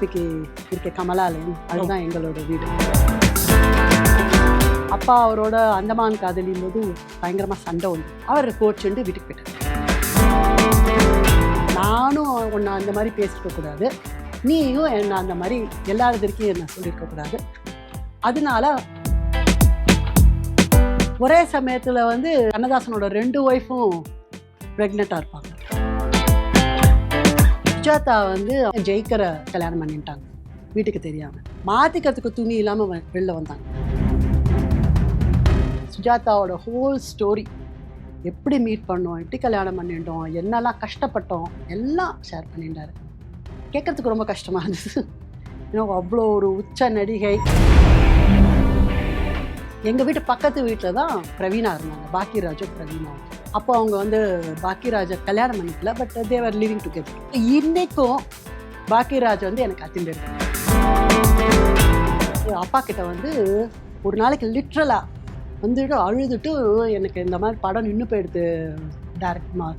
கேஎஸ்பிக்கு இருக்க கமலாலயம், அதுதான் எங்களோட வீடு. அப்பா அவரோட அந்தமான் காதலின் போது பயங்கரமாக சண்டை வந்து அவர் கோச்சுண்டு வீட்டுக்கு போயிட்டார். நானும் உன்னை அந்த மாதிரி பேசிக்க கூடாது, நீயும் என்ன அந்த மாதிரி எல்லாருக்கும் என்ன சொல்லியிருக்க கூடாது. அதனால ஒரே சமயத்தில் வந்து கண்ணதாசனோட 2 ஒய்ஃபும் ப்ரெக்னெண்ட்டாக இருப்பாங்க. சுஜாதா வந்து ஜெயிக்கிற கல்யாணம் பண்ணிட்டாங்க வீட்டுக்கு தெரியாமல். மாற்றிக்கிறதுக்கு துணி இல்லாமல் வெளில வந்தாங்க. சுஜாதாவோட ஹோல் ஸ்டோரி, எப்படி மீட் பண்ணோம், எப்படி கல்யாணம் பண்ணிட்டோம், என்னெல்லாம் கஷ்டப்பட்டோம் எல்லாம் ஷேர் பண்ணிட்டாரு. கேட்கறதுக்கு ரொம்ப கஷ்டமாக இருந்தது. ஏன்னா அவ்வளோ ஒரு உச்ச நடிகை. எங்கள் வீட்டு பக்கத்து வீட்டில் தான் பிரவீனா இருந்தாங்க, பாக்கியராஜும் பிரவீனா. அப்போ அவங்க வந்து பாக்கியராஜை கல்யாணம் பண்ணிக்கல, பட் தேவர் லிவிங் டுகெதர். இன்னைக்கும் பாக்கியராஜ் வந்து எனக்கு அத்திண்டு இருக்கு. அப்பா கிட்ட வந்து ஒரு நாளைக்கு லிட்ரலாக வந்துட்டு அழுதுட்டு, எனக்கு இந்த மாதிரி படம் நின்று போயிடுது டேரக்டர்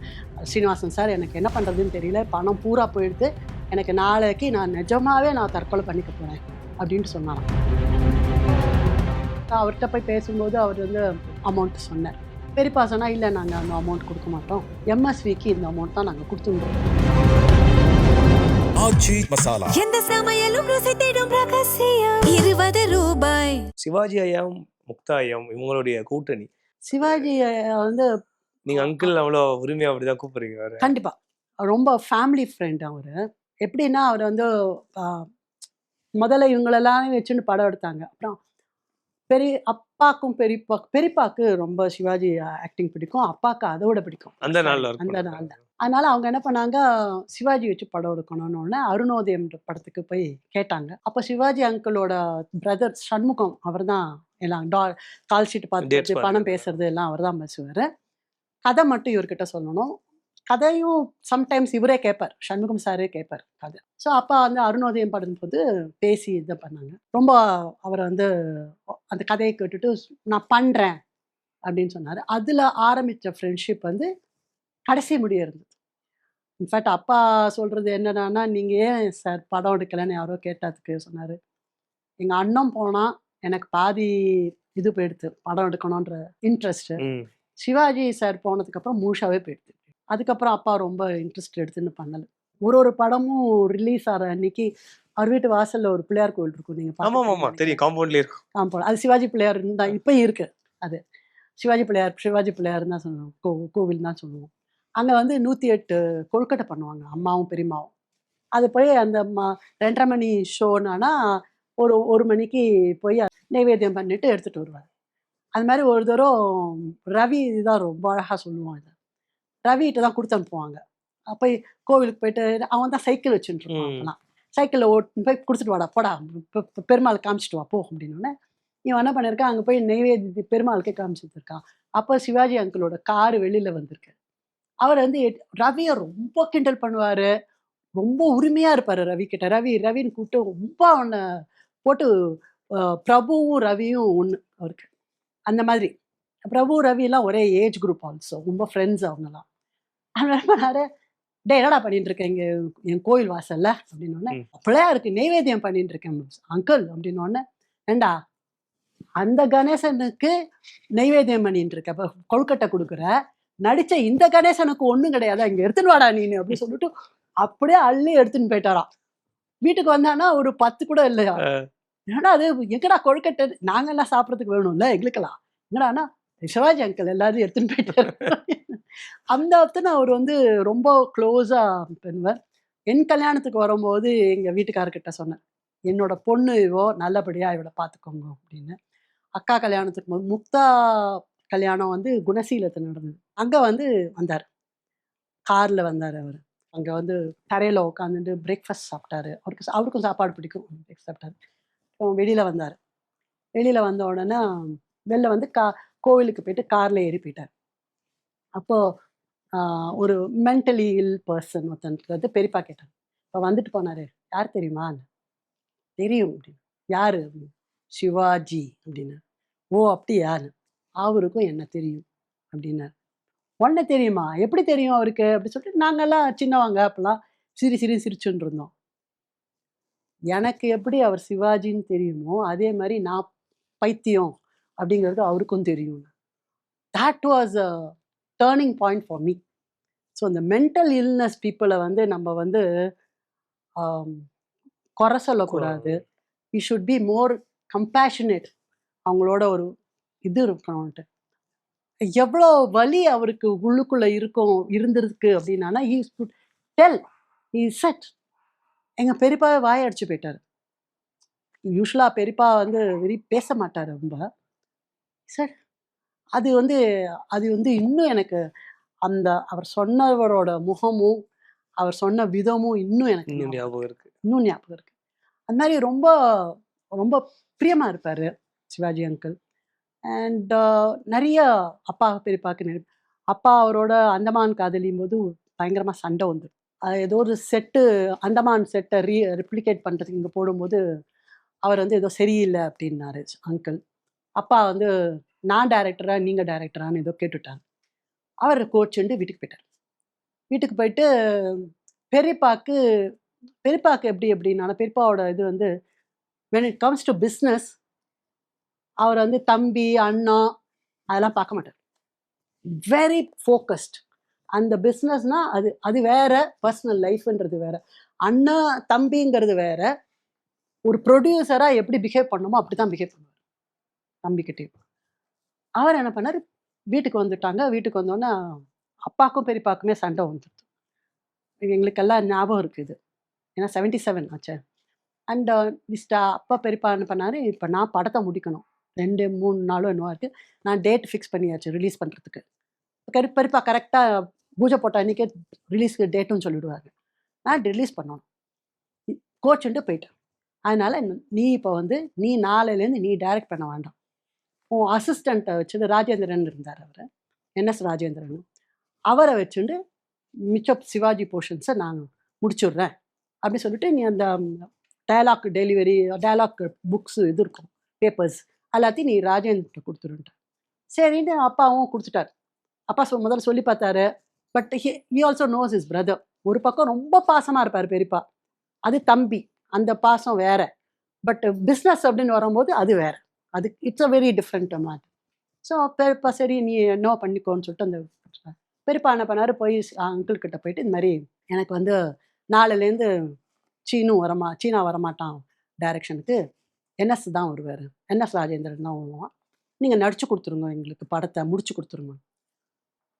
ஸ்ரீனிவாசன் சார், எனக்கு என்ன பண்ணுறதுன்னு தெரியல, பணம் பூரா போயிடுது, எனக்கு நாளைக்கு நான் நிஜமாகவே நான் தற்கொலை பண்ணிக்க போகிறேன் அப்படின்ட்டு சொன்னாங்க. அவர்கிட்ட போய் பேசும்போது அவர் வந்து அமௌண்ட் சொன்னார். பெரியப்பா சொன்னால், இல்லை நாங்கள் அந்த அமௌண்ட் கொடுக்க மாட்டோம், எம்எஸ்விக்கு இந்த அமௌண்ட் தான் நாங்கள் கொடுத்துருந்தோம். எந்த சமையலும் ருசி தேடும் ரகசியம் 20 ரூபாய். சிவாஜி ஐயாவும் முக்தா ஐயாவும் இவங்களுடைய கூட்டணி. சிவாஜி வந்து நீங்க அங்கிள் அவ்வளோ உரிமையா அப்படிதான் கூப்பிடுறீங்க. கண்டிப்பா ரொம்ப ஃபேமிலி ஃப்ரெண்ட். அவர் எப்படின்னா, அவர் வந்து முதல்ல இவங்களெல்லாம் வச்சுன்னு படம் எடுத்தாங்க. அப்புறம் அப்பாக்கும் பெரியப்பாக்கு ரொம்ப சிவாஜி ஆக்டிங் பிடிக்கும், அப்பாவுக்கு அதோட பிடிக்கும் அந்த நாள். அதனால அவங்க என்ன பண்ணாங்க, சிவாஜி வச்சு படம் எடுக்கணும்னு அருணோதயம் படத்துக்கு போய் கேட்டாங்க. அப்போ சிவாஜி அங்கிளோட பிரதர் சண்முகம், அவர் தான் எல்லாம் கால் ஷீட் பார்த்து பணம் பேசுறது எல்லாம் அவர் தான் பேசுவார். கதை மட்டும் இவர்கிட்ட சொல்லணும். கதையும் சம்டைம்ஸ் இவரே கேட்பார், சண்முகம் சாரே கேட்பார் கதை. ஸோ அப்பா வந்து அருணோதயம் படும்போது பேசி இதை பண்ணாங்க. ரொம்ப அவரை வந்து அந்த கதையை கேட்டுட்டு நான் பண்ணுறேன் அப்படின்னு சொன்னார். அதில் ஆரம்பித்த ஃப்ரெண்ட்ஷிப் வந்து கடைசி முடிய இருந்தது. இன்ஃபேக்ட் அப்பா சொல்கிறது என்னன்னா, நீங்கள் ஏன் சார் படம் எடுக்கலைன்னு யாரோ கேட்டதுக்கு சொன்னார், எங்கள் அண்ணன் போனால் எனக்கு பாதி இது போயிடுது, படம் எடுக்கணுன்ற இன்ட்ரெஸ்ட்டு. சிவாஜி சார் போனதுக்கப்புறம் முழுசாவே போயிடுது. அதுக்கப்புறம் அப்பா ரொம்ப இன்ட்ரெஸ்ட் எடுத்துன்னு பண்ணலை. ஒரு படமும் ரிலீஸ் ஆகிற அன்னைக்கு அவர் வீட்டு வாசலில் ஒரு பிள்ளையார் கோவில் இருக்கும், நீங்கள் தெரியும், காம்பவுண்ட்லேயே இருக்கும். காம்பவுண்ட். அது சிவாஜி பிள்ளையார் தான் இப்போ இருக்கு. அது சிவாஜி பிள்ளையார் தான் சொல்லுவோம், கோவில் தான் சொல்லுவோம். அங்கே வந்து 108 கொழுக்கட்டை பண்ணுவாங்க, அம்மாவும் பெரியம்மாவும். அது போய் அந்த 2:30 மணி ஷோனானா ஒரு மணிக்கு போய் நைவேத்தியம் பண்ணிட்டு எடுத்துகிட்டு வருவார். அது மாதிரி ஒரு தரம் ரவி தான் ரொம்ப அழகாக சொல்லுவான். இதை ரவிகிட்ட தான் கொடுத்து அனுப்புவாங்க. போய் கோவிலுக்கு போயிட்டு அவன் தான் சைக்கிள் வச்சுட்டு இருப்பான். அப்பெல்லாம் சைக்கிளில் ஓட்டு போய் கொடுத்துட்டு வாடா, போடா பெருமாள் காமிச்சிட்டு வா போ அப்படின்னோடனே இவன் என்ன பண்ணியிருக்கான், அங்கே போய் நெய்வேதி பெருமாளுக்கே காமிச்சிட்டு இருக்கான். அப்போ சிவாஜி அங்கிளோட காரு வெளியில் வந்திருக்கு. அவர் வந்து ரவியை ரொம்ப கிண்டல் பண்ணுவார், ரொம்ப உரிமையாக இருப்பார் ரவி கிட்ட. ரவின்னு கூப்பிட்டு ரொம்ப அவனை போட்டு, பிரபுவும் ரவியும் ஒன்று அவருக்கு. அந்த மாதிரி பிரபு ரவிலாம் ஒரே ஏஜ் குரூப், ஆல்சோ ரொம்ப ஃப்ரெண்ட்ஸ் அவங்கலாம். அவன் என்ன பண்ணாரு, டே என்னடா பண்ணிட்டு இருக்கேன் இங்கே என் கோயில் வாசல்ல அப்படின்னோடனே, அப்படியே இருக்கு நெய்வேத்தியம் பண்ணிட்டு இருக்கேன் அங்கிள் அப்படின்னோடனே, ஏண்டா அந்த கணேசனுக்கு நெய்வேத்தியம் பண்ணிட்டு இருக்க, இப்போ கொழுக்கட்டை கொடுக்குற, நடிச்ச இந்த கணேசனுக்கு ஒன்றும் கிடையாதா, இங்கே எடுத்துன்னு வாடா நீனு அப்படின்னு சொல்லிட்டு அப்படியே அள்ளி எடுத்துன்னு போயிட்டாராம். வீட்டுக்கு வந்தானா ஒரு 10 கூட இல்லையா. ஏன்னா அது எங்கடா கொழுக்கட்டை, நாங்கெல்லாம் சாப்பிட்றதுக்கு வேணும்ல எங்களுக்கெல்லாம், எங்கடானா சிவாஜி அங்கிள் எல்லாரும் எடுத்துன்னு போயிட்டாரு. அந்த அர்த்தம் அவர் வந்து ரொம்ப க்ளோஸாக பண்ணுவார். என் கல்யாணத்துக்கு வரும்போது எங்கள் வீட்டுக்காரர்கிட்ட சொன்னேன், என்னோட பொண்ணு இவோ, நல்லபடியாக இவளை பார்த்துக்கோங்க அப்படின்னு. அக்கா கல்யாணத்துக்கு போது முக்தா கல்யாணம் வந்து குணசீலத்தில் நடந்தது. அங்கே வந்து வந்தார், காரில் வந்தார் அவர். அங்கே வந்து தரையில் உட்காந்துட்டு பிரேக்ஃபாஸ்ட் சாப்பிட்டாரு. அவருக்கும் சாப்பாடு பிடிக்கும், பிரேக்ஃபாஸ்ட் சாப்பிட்டாரு. வெளியில் வந்தார். வெளியில் வந்த உடனே வெளில வந்து கோவிலுக்கு போயிட்டு காரில் ஏறி போயிட்டார். அப்போது ஒரு மென்டலி இல் பர்சன் ஒருத்தன்றது பெரியப்பா கேட்டார். இப்போ வந்துட்டு போனார், யார் தெரியுமா? தெரியும் அப்படின்னு. யார் அப்படின்னு? சிவாஜி அப்படின்னு. ஓ அப்படியான்னு. அவருக்கும் என்ன தெரியும் அப்படின்னார். உடனே தெரியுமா, எப்படி தெரியும் அவருக்கு அப்படி சொல்லிட்டு நாங்கள்லாம் சின்னவங்க அப்பெல்லாம் சிரிச்சுன்னு இருந்தோம். எனக்கு எப்படி அவர் சிவாஜின்னு தெரியுமோ அதே மாதிரி நான் பைத்தியம் அப்படிங்கிறது அவருக்கும் தெரியும். That was a turning point for me. So இந்த மென்டல் இல்னஸ் பீப்புளை வந்து நம்ம வந்து குறை சொல்லக்கூடாது. We should be more compassionate. அவங்களோட ஒரு இது இருக்கணும்ட்டு. எவ்வளோ வலி அவருக்கு உள்ளுக்குள்ள இருந்திருக்கு அப்படின்னா he could tell. He said. எங்கள் பெரியப்பாவே வாயை அடிச்சு போயிட்டார். யூஸ்வலாக பெரியப்பா வந்து பேச மாட்டார் ரொம்ப. சார் அது வந்து இன்னும் எனக்கு அந்த அவர் சொன்னவரோட முகமும் அவர் சொன்ன விதமும் இன்னும் எனக்கு ஞாபகம் இருக்கு. அந்த மாதிரி ரொம்ப ரொம்ப பிரியமாக இருப்பார் சிவாஜி அங்கிள். அண்ட் நிறைய அப்பா பெரியப்பாக்கு அப்பா அவரோட அந்தமான் காதலியும் போது பயங்கரமாக சண்டை வந்துடும். ஏதோ ஒரு செட்டு அந்தமான் செட்டை ரெப்ளிகேட் பண்ணுறதுக்கு இங்கே போடும்போது அவர் வந்து ஏதோ சரியில்லை அப்படின்னாரு அங்கிள். அப்பா வந்து நான் டைரக்டரா நீங்கள் டைரக்டரான்னு ஏதோ கேட்டுட்டாங்க. அவர் கோச்சுண்டு வீட்டுக்கு போயிட்டார். வீட்டுக்கு போயிட்டு பெரியப்பாக்கு எப்படின்னா பெரியப்பாவோட இது வந்து when it comes to business அவர் வந்து தம்பி அண்ணா அதெல்லாம் பார்க்க மாட்டார். Very focused. அந்த பிஸ்னஸ்னா அது வேற, பர்சனல் லைஃப்ன்றது வேற. அண்ணா தம்பிங்கிறது வேற. ஒரு ப்ரொடியூசராக எப்படி பிஹேவ் பண்ணணுமோ அப்படி தான் பிஹேவ் பண்ணுவார் தம்பிக்கிட்டே. அவர் என்ன பண்ணார், வீட்டுக்கு வந்துட்டாங்க. வீட்டுக்கு வந்தோன்னே அப்பாவுக்கும் பெரியப்பாக்குமே சண்டை வந்துடுது. எங்களுக்கெல்லாம் ஞாபகம் இருக்குது, ஏன்னா 77 ஆச்சு. அண்ட் அப்பா பெரியப்பா என்ன பண்ணார், இப்போ நான் படத்தை முடிக்கணும், 2-3 நாளும் என்னவா இருக்குது, நான் டேட் ஃபிக்ஸ் பண்ணியாச்சு ரிலீஸ் பண்ணுறதுக்கு. பெரியப்பா கரெக்டாக பூஜை போட்ட அன்றைக்கே ரிலீஸ்க்கு டேட்டுன்னு சொல்லிவிடுவாங்க. நான் ரிலீஸ் பண்ணணும் கோச்சுன்ட்டு போயிட்டேன். அதனால் நீ இப்போ வந்து நீ நாளையிலேருந்து நீ டைரக்ட் பண்ண வேண்டாம், உன் அசிஸ்டண்ட்டை வச்சுட்டு ராஜேந்திரன் இருந்தார், அவர் NS ராஜேந்திரன், அவரை வச்சுட்டு மிச்சம் சிவாஜி போர்ஷன்ஸை நான் முடிச்சுடுறேன் அப்படின்னு சொல்லிட்டு நீ அந்த டயலாக் டெலிவரி டயலாக் புக்ஸு இது இருக்கும் பேப்பர்ஸ் எல்லாத்தையும் நீ ராஜேந்திர கொடுத்துருன்ட்ட. சரின்னு அப்பாவும் கொடுத்துட்டார். அப்பா முதல்ல சொல்லி பார்த்தாரு. But he also nose is brother. ஒரு பக்கம் ரொம்ப பாசமாக இருப்பார் பெரியப்பா, அது தம்பி, அந்த பாசம் வேற. பட் பிஸ்னஸ் அப்படின்னு வரும்போது அது வேற, அது it's a very different made. So பெரியப்பா சரி நீ என்ன பண்ணிக்கோன்னு சொல்லிட்டு அந்த பெரியப்பா என்ன பண்ணார், போய் அங்கிள் கிட்ட போயிட்டு இந்த மாதிரி எனக்கு வந்து நாளையிலேருந்து சீனா வரமாட்டான் டைரக்ஷனுக்கு, NS தான் வருவார், NS ராஜேந்திரன் தான் வருவான், நீங்கள் நடிச்சு கொடுத்துருங்க, எங்களுக்கு படத்தை முடிச்சு கொடுத்துருங்க.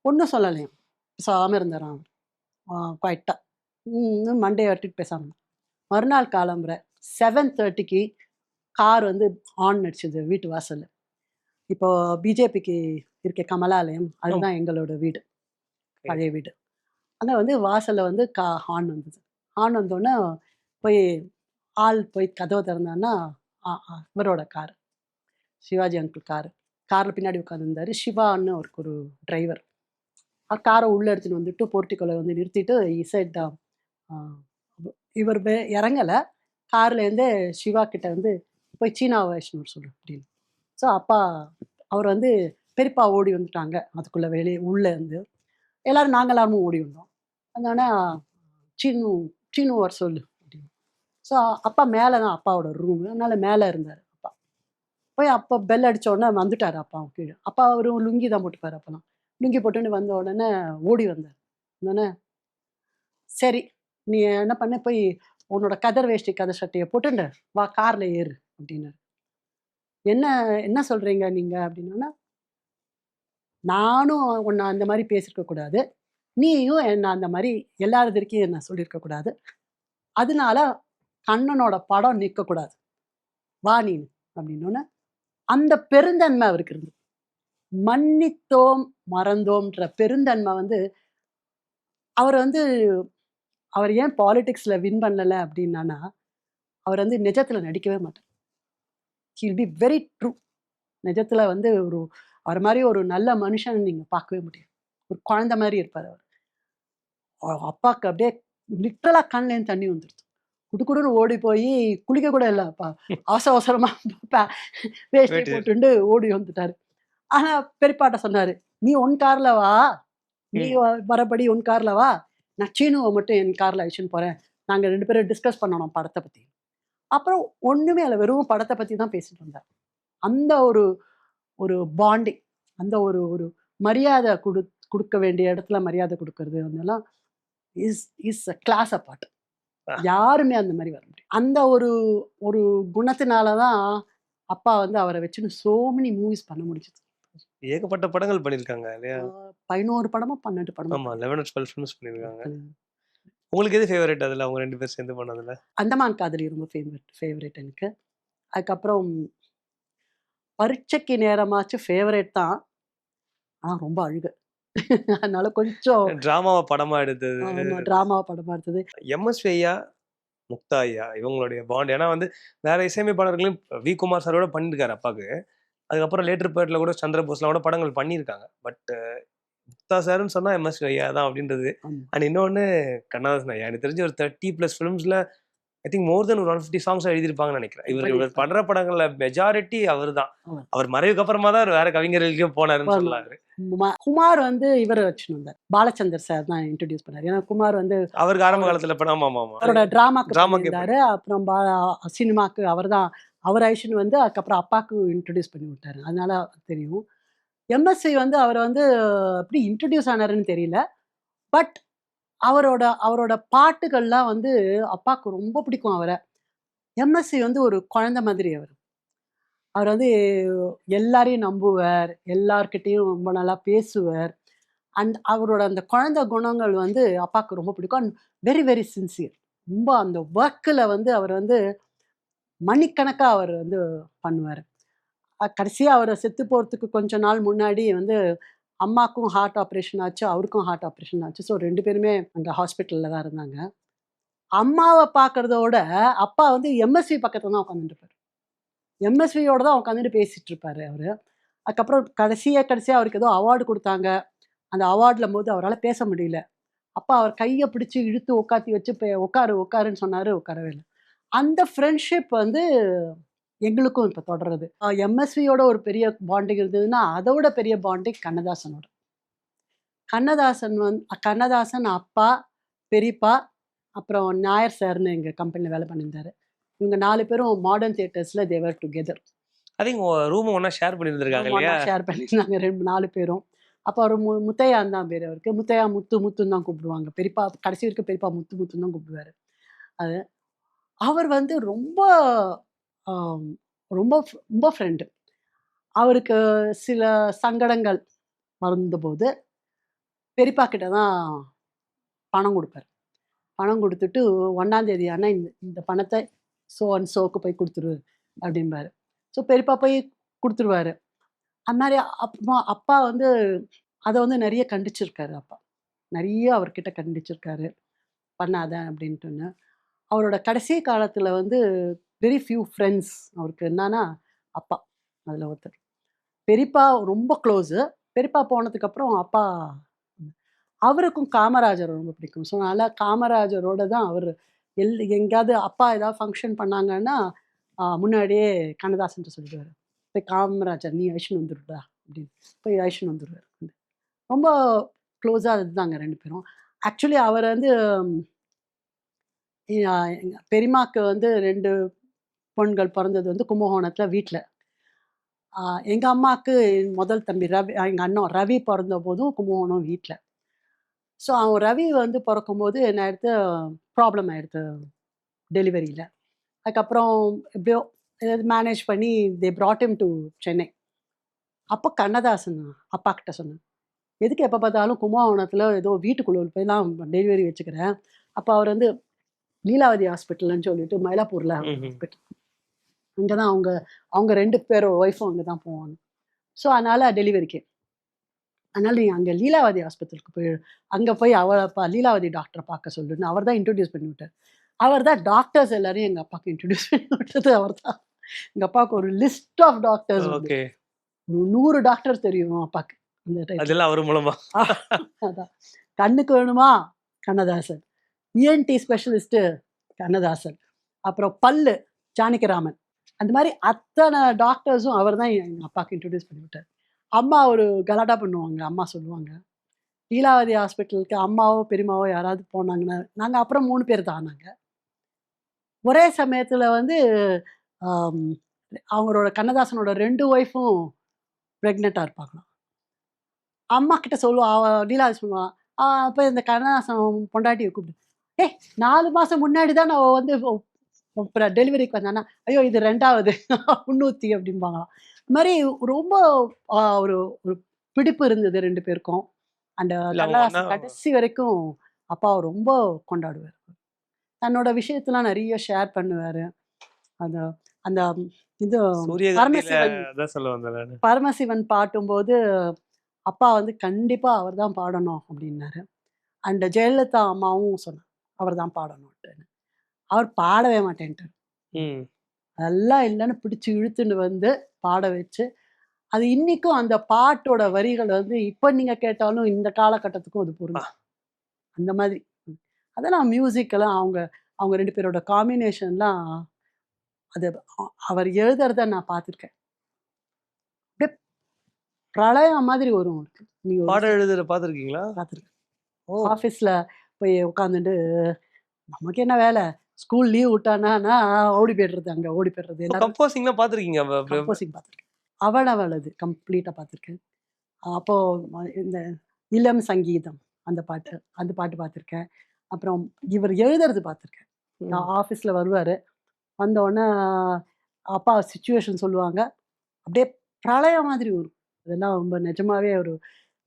ஒன்றும் சொல்லலையும், பேசாமல் இருந்தாரான் குவாய்ட்டாக. மண்டே வட்டிட்டு பேசாமல் மறுநாள் காலம்புற 7:30க்கு கார் வந்து ஆன் அடிச்சது வீட்டு வாசல். இப்போ பிஜேபிக்கு இருக்க கமலாலயம், அதுதான் எங்களோட வீடு, பழைய வீடு. அங்கே வந்து வாசலில் வந்து ஹார்ன் வந்தது. ஹார்ன் வந்தோடனே போய் போய் கதவை திறந்தான்னா இவரோட கார், சிவாஜி அங்கிள் காரில் பின்னாடி உட்காந்துருந்தார். சிவான்னு அவருக்கு ஒரு டிரைவர். காரை உள்ளே எடுத்துகிட்டு வந்துட்டு போர்ட்டிக்கோலை வந்து நிறுத்திட்டு இசைட் இவர் இறங்கலை கார்லேருந்து சிவா கிட்ட வந்து போய் சீனா வைஷ்ணவர் சொல்லு அப்படின்னு. ஸோ அப்பா அவர் வந்து பெரியப்பா ஓடி வந்துட்டாங்க, அதுக்குள்ளே வெளியே உள்ளே இருந்து எல்லோரும் நாங்கள் எல்லாருமே ஓடி வந்தோம். அதனால சீனு வர சொல்லு அப்படின்னு. ஸோ அப்பா மேலே தான் அப்பாவோட ரூமு, அதனால் மேலே இருந்தார் அப்பா. போய் அப்போ பெல் அடித்தோடனே வந்துட்டார் அப்பா கீழே. அப்பா ஒரு லுங்கி தான் போட்டுப்பார், அப்போலாம் லுங்கி போட்டுன்னு வந்த உடனே ஓடி வந்தார். உடனே சரி நீ என்ன பண்ண, போய் உன்னோட கதர் வேஷ்டி கதர் சட்டையை போட்டுண்டு வா காரில் ஏறு அப்படின்னாரு. என்ன சொல்கிறீங்க நீங்கள் அப்படின்னா, நானும் உன்னை அந்த மாதிரி பேசியிருக்கக்கூடாது, நீயும் என்ன அந்த மாதிரி எல்லாருக்கும் என்ன சொல்லியிருக்கக்கூடாது, அதனால கண்ணனோட படம் நிற்கக்கூடாது, வா நீ அப்படின்னோன்னு அந்த பெருந்தன்மை அவருக்கு இருந்தது. மன்னித்தோம் மறந்தோம்ன்ற பெருந்தன்மை வந்து அவர் ஏன் பாலிடிக்ஸில் வின் பண்ணலை அப்படின்னா, அவர் வந்து நிஜத்தில் நடிக்கவே மாட்டார். He'll be very true. நிஜத்தில் வந்து அவர் மாதிரி ஒரு நல்ல மனுஷன் நீங்கள் பார்க்கவே முடியாது. ஒரு குழந்தை மாதிரி இருப்பார் அவர். அப்பாவுக்கு அப்படியே லிட்டரலாக கண்லேருந்து தண்ணி வந்துடுது. குடுக்குடுன்னு ஓடி போய் குளிக்க கூட இல்லை, அப்பா அவசரமாக வேஷ்டி போட்டுண்டு ஓடி வந்துட்டார். ஆனால் பெரியப்பாட்ட சொன்னார், நீ உன் காரில் வா, நீ வரபடி உன் காரில் வா, நான் சீனுவை மட்டும் என் காரில் அழிச்சுன்னு போகிறேன், நாங்கள் 2 பேரும் டிஸ்கஸ் பண்ணணும் படத்தை பற்றி. அப்புறம் ஒண்ணுமே இல்லை, வெறும் படத்தை பத்தி தான் பேசிட்டு இருந்தார். அந்த ஒரு ஒரு பாண்டிங், அந்த ஒரு ஒரு மரியாதை கொடுக்க வேண்டிய இடத்துல மரியாதை கொடுக்கறது அதெல்லாம் is is a class apart. யாருமே அந்த மாதிரி வர முடியும். அந்த ஒரு ஒரு குணத்தினால தான் அப்பா வந்து அவரை வச்சுன்னு சோ மெனி மூவிஸ் பண்ண முடிஞ்சது. ஏகப்பட்ட படங்கள் பண்ணியிருக்காங்க இல்லையா? 11 படமோ 12 படமோ ஆமா 11 12 ஃபிலிம்ஸ் பண்ணியிருக்காங்க. பண்ணிருக்காங்க. உங்களுக்கு எது ஃபேவரட் அதுல அவங்க 2 பேர் சேர்ந்து பண்ணதுல? அந்தமான் காதலி ரொம்ப ஃபேவரட் எனக்கு. அதுக்கப்புறம் பரீட்சைக்கு நேரமாச்சு ஃபேவரட் தான். ஆனா ரொம்ப அழுக. அதனால கொஞ்சம் டிராமாவா படமா எடுத்தது. டிராமா படமா எடுத்தது. எம்எஸ்வி ஐயா, முக்தா ஐயா இவங்களுடைய பாண்ட். ஏன்னா வந்து வேற இசையமைப்பாளர்களையும் வி. குமார் சாரோட பண்ணியிருக்காரு அப்பாக்கு. அதுக்கப்புறம் லேட்டர் பீரியட்ல கூட சந்திரபோஸ்லாம் கூட படங்கள் பண்ணியிருக்காங்க. பட் முக்தா சார்ன்னு சொன்னா எம்எஸ்வி ஐயா தான் அப்படின்றது. அண்ட் இன்னொன்னு கண்ணதாசன் ஐயா. எனக்கு தெரிஞ்ச ஒரு 30+ ஃபிலிம்ஸ்ல I think more then 150 songs எழுதியிருப்பாங்கன்னு நினைக்கிறேன். இவர் பண்ற படங்கள்ல மெஜாரிட்டி அவர் தான். அவர் மறைவுக்கு அப்புறமா தான் வேற கவிஞர்களுக்கே போனாருன்னு சொல்லலாரு. குமார் வந்து இவர் வச்சுன்னு வந்தார், பாலச்சந்தர் சார் தான் இன்ட்ரோடியூஸ் பண்ணாரு. ஏன்னா குமார் வந்து அவருக்கு ஆரம்ப காலத்துல ஆமா அவரோட டிராமாக்கு இருந்தாரு. அப்புறம் சினிமாக்கு அவர் ஐஷன் வந்து அதுக்கப்புறம் அப்பாவுக்கு இன்ட்ரோடியூஸ் பண்ணி விட்டாரு. அதனால தெரியும். எம்எஸ்சி வந்து அவர் வந்து எப்படி இன்ட்ரோடியூஸ் ஆனாருன்னு தெரியல. பட் அவரோட பாட்டுகள்லாம் வந்து அப்பாவுக்கு ரொம்ப பிடிக்கும் அவரை. எம்எஸ்சி வந்து ஒரு குழந்தை மாதிரி அவர் வந்து எல்லாரையும் நம்புவார், எல்லார்கிட்டையும் ரொம்ப நல்லா பேசுவார். அண்ட் அவரோட அந்த குழந்தை குணங்கள் வந்து அப்பாவுக்கு ரொம்ப பிடிக்கும். And very very sincere. ரொம்ப அந்த ஒர்க்கில் வந்து அவர் வந்து மணிக்கணக்காக அவர் வந்து பண்ணுவார். கடைசியாக அவரை செத்து போகிறதுக்கு கொஞ்ச நாள் முன்னாடி வந்து அம்மாக்கும் ஹார்ட் ஆப்ரேஷன் ஆச்சு, அவருக்கும் ஹார்ட் ஆப்ரேஷன் ஆச்சு. ஸோ 2 பேருமே அங்கே ஹாஸ்பிட்டலில் தான் இருந்தாங்க. அம்மாவை பார்க்குறதோட அப்பா வந்து எம்எஸ்வி பக்கத்தில் தான் உட்காந்துட்டு இருப்பார். எம்எஸ்வியோட தான் உட்காந்துட்டு பேசிகிட்டு இருப்பார் அவர். அதுக்கப்புறம் கடைசியாக அவருக்கு ஏதோ அவார்டு கொடுத்தாங்க. அந்த அவார்டில் போது அவரால் பேச முடியல. அப்பா அவர் கையை பிடிச்சி இழுத்து உட்காத்தி வச்சு உட்காருன்னு சொன்னார், உட்காரவே இல்லை. அந்த ஃப்ரெண்ட்ஷிப் வந்து எங்களுக்கும் இப்போ தொடருது. எம்எஸ்வியோட ஒரு பெரிய பாண்டிங் இருந்ததுன்னா அதோட பெரிய பாண்டிங் கண்ணதாசனோட. கண்ணதாசன் அப்பா, பெரியப்பா, அப்புறம் நாயர் சார்னு எங்கள் கம்பெனியில் வேலை பண்ணியிருந்தாரு. இவங்க 4 பேரும் மாடர்ன் தியேட்டர்ஸில் they were together. I think room ஒன்றா ஷேர் பண்ணியிருந்திருக்காங்க இல்லையா? ஷேர் பண்ணியிருந்தாங்க 4 பேரும். அப்போ அவர் முத்தையான் தான் பேர் அவருக்கு. முத்தையா முத்துன்னு தான் கூப்பிடுவாங்க. பெரியப்பா கடைசி வரைக்கும் பெரியப்பா முத்துன்னு தான் கூப்பிடுவார். அது அவர் வந்து ரொம்ப ரொம்ப ரொம்ப ஃப்ரெண்டு. அவருக்கு சில சங்கடங்கள் வந்தபோது பெரியப்பா கிட்ட தான் பணம் கொடுப்பார். பணம் கொடுத்துட்டு 1ஆம் தேதி ஆனால் இந்த பணத்தை சோக்கு போய் கொடுத்துரு அப்படிம்பாரு. ஸோ பெரியப்பா போய் கொடுத்துருவாரு. அது மாதிரி அப்புறமா அப்பா வந்து அதை வந்து நிறைய கண்டிச்சிருக்காரு. அப்பா நிறைய அவர்கிட்ட கண்டிச்சிருக்காரு, பண்ணாத அப்படின்ட்டுன்னு. அவரோட கடைசி காலத்தில் வந்து வெரி ஃபியூ ஃப்ரெண்ட்ஸ் அவருக்கு என்னன்னா அப்பா அதில் ஒருத்தர். பெரியப்பா ரொம்ப க்ளோஸு. பெரியப்பா போனதுக்கப்புறம் அப்பா அவருக்கும் காமராஜர் ரொம்ப பிடிக்கும். ஸோ அதனால் காமராஜரோட தான் அவர் எங்கேயாவது அப்பா ஏதாவது ஃபங்க்ஷன் பண்ணாங்கன்னா முன்னாடியே கண்ணதாசன் சொல்லிடுவார், போய் காமராஜர் நீ ஐஷன் வந்துடுடா அப்படின்னு போய் ஐஷன் வந்துடுவார். ரொம்ப க்ளோஸாக இருந்தாங்க 2 பேரும். ஆக்சுவலி அவர் வந்து பெரியம்மாக்கு வந்து 2 பொண்கள் பிறந்தது வந்து கும்பகோணத்தில் வீட்டில். எங்கள் அம்மாவுக்கு முதல் தம்பி ரவி, எங்கள் அண்ணன் ரவி பிறந்த போதும் கும்பகோணம் வீட்டில். ஸோ அவன் ரவி வந்து பிறக்கும்போது என்ன ஆயிடுத்து, ப்ராப்ளம் ஆகிடுது டெலிவரியில். அதுக்கப்புறம் எப்படியோ ஏதாவது மேனேஜ் பண்ணி தே brought him to சென்னை. அப்போ கண்ணதாசன் அப்பா கிட்ட சொன்னேன், எதுக்கு எப்போ பார்த்தாலும் கும்பகோணத்தில் ஏதோ வீட்டுக்குள்ள போய்லாம் டெலிவரி வச்சுக்கிறேன். அப்போ அவர் வந்து லீலாவதி ஹாஸ்பிட்டல்னு சொல்லிட்டு மயிலாப்பூரில் ஹாஸ்பிட்டல், அங்கே தான் அவங்க 2 பேரும் ஒய்ஃபும் அங்கே தான் போவாங்க. ஸோ அதனால் டெலிவரிக்கு அதனால் நீ அங்கே லீலாவதி ஹாஸ்பிட்டலுக்கு அங்கே போய் லீலாவதி டாக்டரை பார்க்க சொல்லுன்னு அவர் தான் இன்ட்ரடியூஸ் பண்ணி விட்டார். அவர் தான் டாக்டர்ஸ் எல்லாரையும் எங்கள் அப்பாவுக்கு இன்ட்ரடியூஸ் பண்ணி விட்டது அவர் தான். எங்கள் அப்பாவுக்கு ஒரு லிஸ்ட் ஆஃப் டாக்டர்ஸ், 100 டாக்டர் தெரியும் அப்பாவுக்கு அந்த டைம். அதெல்லாம் அவர் மூலமா. அதான் கண்ணுக்கு வேணுமா கண்ணதாசன், இஎன்டி ஸ்பெஷலிஸ்ட்டு கண்ணதாசன், அப்புறம் பல்லு ஜானகிராமன், அந்த மாதிரி அத்தனை டாக்டர்ஸும் அவர் தான் எங்கள் அப்பாவுக்கு இன்ட்ரடியூஸ் பண்ணி விட்டார். அம்மா ஒரு கலாட்டா பண்ணுவாங்க. அம்மா சொல்லுவாங்க, லீலாவதி ஹாஸ்பிட்டலுக்கு அம்மாவோ பெரியம்மாவோ யாராவது போனாங்கன்னா, நாங்கள் அப்புறம் 3 பேர் தான் நாங்கள். ஒரே சமயத்தில் வந்து ஆம், அவங்களோட கண்ணதாசனோட 2 ஒய்ஃபும் ப்ரெக்னெண்ட்டாக இருப்பாங்களாம். அம்மா கிட்ட சொல்லுவா, லீலாவதி சொல்லுவான், அப்போ இந்த கண்ணதாசன் பொண்டாட்டியை கூப்பிட்டு, ஏய் 4 மாதம் முன்னாடி தான் நான் வந்து டெலிவரிக்கு வந்தானா, ஐயோ இது 2வது உன்னூத்தி அப்படிம்பாங்களாம். இது மாதிரி ரொம்ப ஒரு ஒரு பிடிப்பு இருந்தது 2 பேருக்கும். அந்த இல்ல அவங்க கண்ணதாசன் கடைசி வரைக்கும் அப்பாவை ரொம்ப கொண்டாடுவார். தன்னோட விஷயத்தெல்லாம் நிறைய ஷேர் பண்ணுவார். அந்த அந்த இது சூரியகாந்தியில பரமசிவன் அதான் சொல்ல வந்தேன் நானு. பரமசிவன் பாட்டும்போது அப்பா வந்து கண்டிப்பா அவர் தான் பாடணும் அப்படின்னாரு. அண்ட் ஜெயலலிதா அம்மாவும் சொன்னாங்க அவர் தான் பாடணும்ட்டு. அவர் பாடவே மாட்டேன்ட்டார். ம். அதெல்லாம் இல்லைன்னு பிடிச்சி இழுத்துன்னு வந்து பாட வச்சு, அது இன்னைக்கும் அந்த பாட்டோட வரிகள் வந்து இப்போ நீங்க கேட்டாலும் இந்த காலகட்டத்துக்கும் அது பொருந்தும். அந்த மாதிரி. அதெல்லாம் மியூசிக்கெல்லாம் அவங்க அவங்க 2 பேரோட காம்பினேஷன்லாம் அது அவர் எழுதுறத நான் பார்த்துருக்கேன். அப்படியே பிரளயம் மாதிரி வரும் அவருக்கு. நீங்க பாடம் எழுதுற பார்த்துருக்கீங்களா? பார்த்துருக்கேன். ஓ! ஆஃபீஸில் போய் உட்காந்துட்டு நமக்கு என்ன வேலை? ஸ்கூல் லீவ் விட்டானா ஓடி போய்டுறது, அங்கே ஓடி போய்டுறது. எல்லாரும் கம்போசிங்லாம் பார்த்துருக்கீங்க? கம்போசிங் பார்த்துருக்கேன். அவளது கம்ப்ளீட்டாக பார்த்துருக்கேன். அப்போ இந்த இளம் சங்கீதம் அந்த பாட்டு பார்த்துருக்கேன். அப்புறம் இவர் எழுதுறது பார்த்துருக்கேன். நான் ஆஃபீஸில் வருவார், வந்தோடனே அப்பா சுச்சுவேஷன் சொல்லுவாங்க, அப்படியே பிரளயம் மாதிரி வரும். அதெல்லாம் ரொம்ப நிஜமாவே ஒரு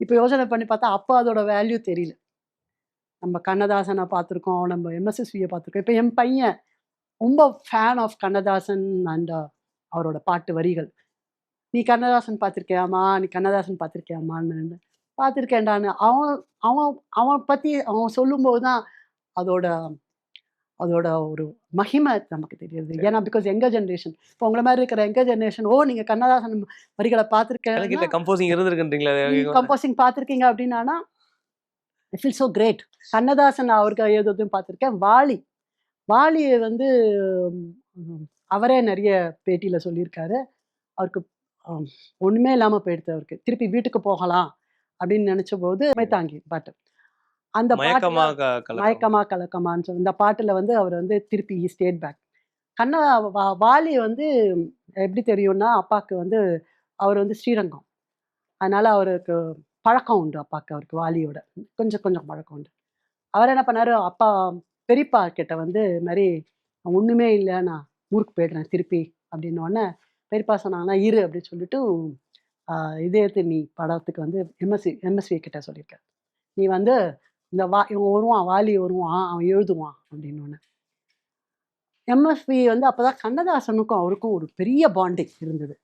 இப்போ யோசனை பண்ணி பார்த்தா அப்போ அதோட வேல்யூ தெரியல. நம்ம கண்ணதாசனை பார்த்துருக்கோம், நம்ம எம்எஸ்எஸ்வியை பார்த்துருக்கோம். இப்போ என் பையன் ரொம்ப ஃபேன் ஆஃப் கண்ணதாசன் அண்ட் அவரோட பாட்டு வரிகள். நீ கண்ணதாசன் பார்த்துருக்கியாம்மா, நீ கண்ணதாசன் பார்த்துருக்கியாம்மான்னு. பார்த்துருக்கேன்டான்னு அவன் அவன் அவன் பற்றி அவன் சொல்லும்போது தான் அதோட அதோட ஒரு மகிமை நமக்கு தெரியுது. ஏன்னா பிகாஸ் எங்க ஜென்ரேஷன், இப்போ உங்களை மாதிரி இருக்கிற எங்க ஜென்ரேஷன், ஓ நீங்கள் கண்ணதாசன் வரிகளை பார்த்துருக்கேன், கம்போசிங் இருந்திருக்குன்றீங்களா? கம்போசிங் பார்த்துருக்கீங்க அப்படின்னா it feel so great. Kannadasan அவருக்கு எழுதுறதையும் பார்த்துருக்கேன். வாலி வந்து அவரே நிறைய பேட்டியில் சொல்லியிருக்காரு, அவருக்கு ஒன்றுமே இல்லாமல் போயிடுது. அவருக்கு திருப்பி வீட்டுக்கு போகலாம் அப்படின்னு நினச்ச போது தாங்கி பாட்டு, அந்த மயக்கமா கலக்கமான்னு சொல்லி இந்த பாட்டில் வந்து அவர் வந்து திருப்பி ஸ்டேட் பேக். வாலி வந்து எப்படி தெரியும்னா அப்பாவுக்கு வந்து அவர் வந்து ஸ்ரீரங்கம், அதனால் அவருக்கு பழக்கம் உண்டு. அப்பாவுக்கு அவருக்கு வாலியோட கொஞ்சம் பழக்கம் உண்டு. அவர் என்ன பண்ணார், அப்பா பெரியப்பா கிட்ட வந்து மாதிரி ஒன்றுமே இல்லை நான் ஊருக்கு போய்டுறேன் திருப்பி அப்படின்னோடனே பெரியப்பா சொன்னாங்கன்னா இரு அப்படின்னு சொல்லிட்டு இதயத்து நீ படத்துக்கு வந்து எம்எஸ்வி கிட்ட சொல்லியிருக்கார், நீ வந்து இந்த இவன் வருவான், வாலி வருவான், அவன் எழுதுவான் அப்படின்னு. எம்எஸ்வி வந்து அப்போ தான் கண்ணதாசனுக்கும் அவருக்கும் ஒரு பெரிய பாண்டிங் இருந்தது.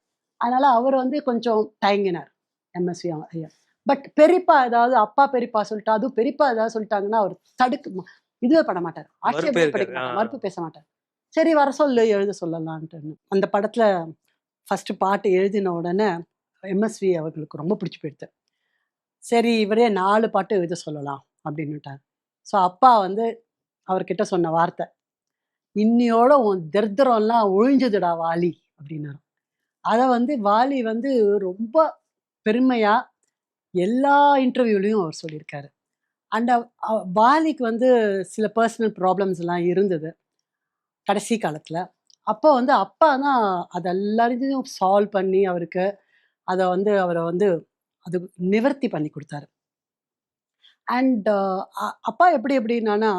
அதனால் அவர் வந்து கொஞ்சம் தயங்கினார் எம்எஸ்வி ஐயா. பட் பெரியப்பா ஏதாவது அப்பா பெரியப்பா சொல்லிட்டா, அதுவும் பெரியப்பா ஏதாவது சொல்லிட்டாங்கன்னா அவர் இதுவே பட மாட்டார், ஆட்சேபம் படிக்க மாட்டார், மறுப்பு பேச மாட்டார். சரி வர சொல்லு எழுத சொல்லலான்ட்டு. அந்த படத்தில் ஃபஸ்ட்டு பாட்டு எழுதின உடனே எம்எஸ்வி அவர்களுக்கு ரொம்ப பிடிச்சி போயிடுது. சரி இவரே 4 பாட்டு எழுத சொல்லலாம் அப்படின்னுட்டார். ஸோ அப்பா வந்து அவர்கிட்ட சொன்ன வார்த்தை, இன்னியோட உன் தரித்திரம்லாம் ஒழிஞ்சதுடா வாலி அப்படின்னாரு. அதை வந்து வாலி வந்து ரொம்ப பெருமையாக எல்லா இன்டர்வியூலையும் அவர் சொல்லியிருக்காரு. அண்ட் வாலிக்கு வந்து சில பர்சனல் ப்ராப்ளம்ஸ் எல்லாம் இருந்தது கடைசி காலத்தில். அப்போ வந்து அப்பா தான் அது எல்லாரையும் சால்வ் பண்ணி அவருக்கு அதை வந்து அவரை வந்து அது நிவர்த்தி பண்ணி கொடுத்தாரு. அண்ட் அப்பா எப்படின்னா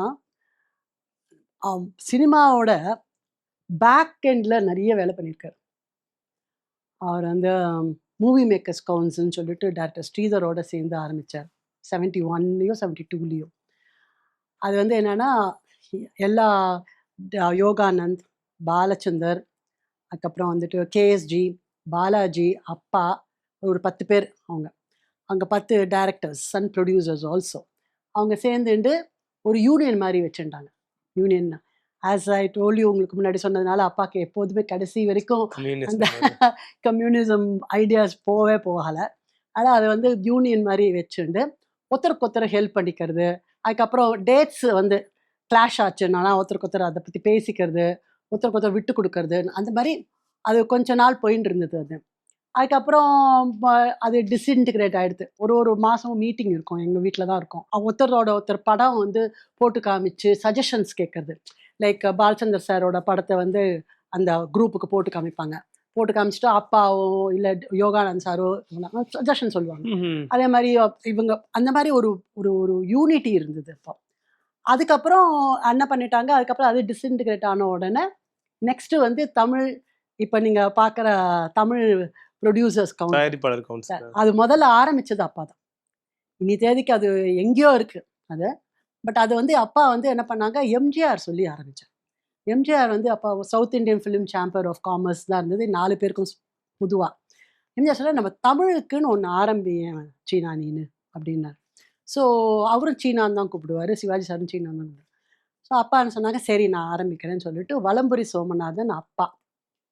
சினிமாவோட பேக் எண்டில் நிறைய வேலை பண்ணியிருக்காரு. அவர் வந்து மூவி மேக்கர்ஸ் கவுன்சில்னு சொல்லிட்டு டாக்டர் ஸ்ரீதரோட சேர்ந்து ஆரம்பித்தார் 71லேயோ 72லேயோ. அது வந்து என்னென்னா எல்லா யோகானந்த், பாலச்சந்தர், அதுக்கப்புறம் வந்துட்டு கேஎஸ்ஜி, பாலாஜி, அப்பா, ஒரு 10 பேர் அவங்க அங்கே 10 டைரக்டர்ஸ் அண்ட் ப்ரொடியூசர்ஸ் ஆல்சோ அவங்க சேர்ந்துட்டு ஒரு யூனியன் மாதிரி வச்சுட்டாங்க. Union as I told you, உங்களுக்கு முன்னாடி சொன்னதுனால அப்பாவுக்கு எப்போதுமே கடைசி வரைக்கும் அந்த கம்யூனிசம் ஐடியாஸ் போகலை. ஆனால் அதை வந்து யூனியன் மாதிரி வச்சுட்டு ஒருத்தருக்கு ஹெல்ப் பண்ணிக்கிறது. அதுக்கப்புறம் டேட்ஸ் வந்து கிளாஷ் ஆச்சுன்னா ஒருத்தருக்கு அதை பற்றி பேசிக்கிறது, ஒருத்தருக்கு விட்டு கொடுக்கறது, அந்த மாதிரி அது கொஞ்ச நாள் போயின்னு இருந்தது. அது அதுக்கப்புறம் அது டிஸ்இன்டிகிரேட் ஆகிடுது. ஒரு மாதம் மீட்டிங் இருக்கும், எங்கள் வீட்டில் தான் இருக்கும். ஒருத்தரோட ஒருத்தர் படம் வந்து போட்டு காமிச்சு சஜஷன்ஸ் கேட்குறது. லைக் பாலச்சந்தர் சாரோட படத்தை வந்து அந்த குரூப்புக்கு போட்டு காமிப்பாங்க. போட்டு காமிச்சிட்டு அப்பாவோ இல்லை யோகானந்த் சாரோ சஜஷன் சொல்லுவாங்க. அதே மாதிரி இவங்க அந்த மாதிரி ஒரு ஒரு ஒரு யூனிட்டி இருந்தது. அப்போ அதுக்கப்புறம் என்ன பண்ணிட்டாங்க, அதுக்கப்புறம் அது டிஸ்இன்டிகிரேட் ஆன உடனே நெக்ஸ்ட் வந்து தமிழ், இப்போ நீங்கள் பார்க்குற தமிழ் ப்ரொடியூசர்ஸ் கவுன்சில், தயாரிப்பாளர் கவுன்சில், அது முதல்ல ஆரம்பிச்சது அப்பா தான். இனி தேதிக்கு அது எங்கேயோ இருக்கு அது. பட் அது வந்து அப்பா வந்து என்ன பண்ணாங்க, எம்ஜிஆர் சொல்லி ஆரம்பிச்சார். எம்ஜிஆர் வந்து அப்போ South Indian film chamber of commerce தான் இருந்தது 4 பேருக்கும் பொதுவாக. எம்ஜிஆர் சொல்ல நம்ம தமிழுக்குன்னு ஒன்று ஆரம்பியேன் சீனா நீனு அப்படின்னார். ஸோ அவரும் சீனான்னு தான் கூப்பிடுவார், சிவாஜி சாரும் சீனான்னு தான் கூப்பிடுவார். ஸோ அப்பா என்ன சொன்னாங்க, சரி நான் ஆரம்பிக்கிறேன்னு சொல்லிட்டு வலம்புரி சோமநாதன் அப்பா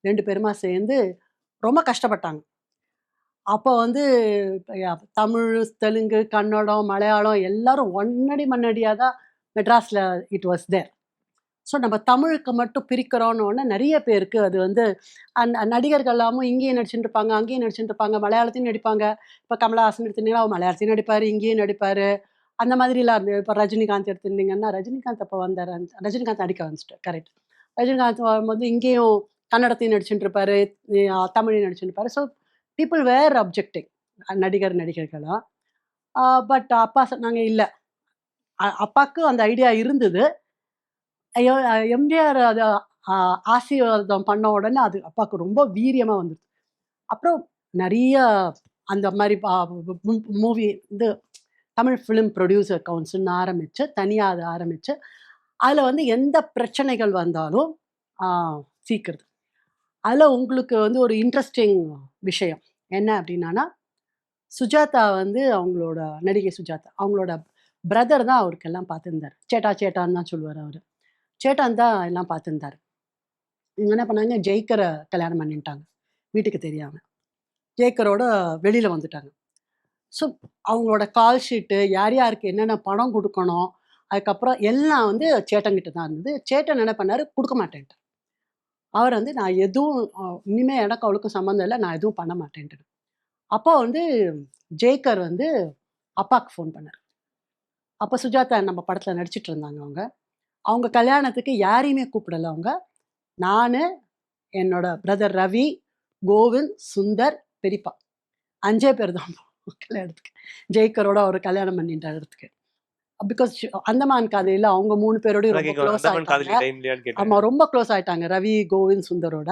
2 பேருமா சேர்ந்து ரொம்ப கஷ்டப்பட்டாங்க. அப்போ வந்து தமிழ், தெலுங்கு, கன்னடம், மலையாளம் எல்லாரும் ஒன்னடி மண்ணடியாக தான் மெட்ராஸில் இட் வாஸ் தேர். ஸோ நம்ம தமிழுக்கு மட்டும் பிரிக்கிறோன்னு ஒன்று நிறைய பேருக்கு அது வந்து நடிகர்கள் எல்லாமும் இங்கேயும் நடிச்சுட்டு இருப்பாங்க, அங்கேயும் நடிச்சுட்டு இருப்பாங்க, மலையாளத்தையும் நடிப்பாங்க. இப்போ கமலஹாசன் எடுத்துட்டீங்கன்னா அவர் மலையாளத்தையும் நடிப்பார், இங்கேயும் நடிப்பார். அந்த மாதிரிலாம் இருந்தது. இப்போ ரஜினிகாந்த் எடுத்துருந்தீங்கன்னா ரஜினிகாந்த் அப்போ வந்தார், ரஜினிகாந்த் நடிக்க வந்துச்சிட்டார், கரெக்ட். ரஜினிகாந்த் வரும்போது இங்கேயும் கன்னடத்தையும் நடிச்சுட்டு இருப்பாரு, தமிழையும் நடிச்சுட்டு இருப்பாரு. ஸோ பீப்புள் வேர் அப்ஜெக்டிங் நடிகர்களாக. பட் அப்பா சொன்னாங்க இல்லை, அப்பாவுக்கு அந்த ஐடியா இருந்தது. எம்ஜிஆர் அதை ஆசீர்வாதம் பண்ண உடனே அது அப்பாவுக்கு ரொம்ப வீரியமாக வந்துடுது. அப்புறம் நிறைய அந்த மாதிரி மூவி இது தமிழ் ஃபிலிம் ப்ரொடியூசர் கவுன்சில்னு ஆரம்பித்து தனியாக அதை ஆரம்பித்து அதில் வந்து எந்த பிரச்சனைகள் வந்தாலும் சீக்கிரம். அதில் உங்களுக்கு வந்து ஒரு இன்ட்ரெஸ்டிங் விஷயம் என்ன அப்படின்னா, சுஜாதா வந்து அவங்களோட நடிகை சுஜாதா அவங்களோட பிரதர் தான் அவருக்கு எல்லாம் பார்த்துருந்தார். சேட்டான்னு தான் சொல்லுவார் அவர். சேட்டான் தான் எல்லாம் பார்த்துருந்தார். இவங்க என்ன பண்ணாங்க, ஜெய்கரை கல்யாணம் பண்ணிட்டாங்க வீட்டுக்கு தெரியாமல். ஜெய்கரோட வெளியில் வந்துட்டாங்க. ஸோ அவங்களோட கால் ஷீட்டு, யார் யாருக்கு என்னென்ன பணம் கொடுக்கணும், அதுக்கப்புறம் எல்லாம் வந்து சேட்டன்கிட்ட தான் இருந்தது. சேட்டன் என்ன பண்ணார், கொடுக்க மாட்டேன்ட்டு. அவர் வந்து நான் எதுவும் இனிமேல் எனக்கு அவளுக்கும் சம்மந்தம் இல்லை, நான் எதுவும் பண்ண மாட்டேன்ட்டு. அப்போ வந்து ஜெய்கர் வந்து அப்பாவுக்கு ஃபோன் பண்ணார். அப்போ சுஜாதா நம்ம படத்தில் நடிச்சிட்டு இருந்தாங்க. அவங்க கல்யாணத்துக்கு யாரையுமே கூப்பிடலை. அவங்க, நான், என்னோட பிரதர் ரவி, கோவிந்த், சுந்தர், பெரியப்பா 5 பேர் தான் கல்யாணத்துக்கு. ஜெய்கரோட அவர் கல்யாணம் பண்ணிட்டார் இடத்துக்கு. பிகாஸ் அந்தமான் காதலியில் அவங்க 3 பேரோடய ரொம்ப க்ளோஸ் ஆகிட்டாங்க. ஆமாம், ரொம்ப க்ளோஸ் ஆகிட்டாங்க ரவி, கோவிந்த், சுந்தரோட.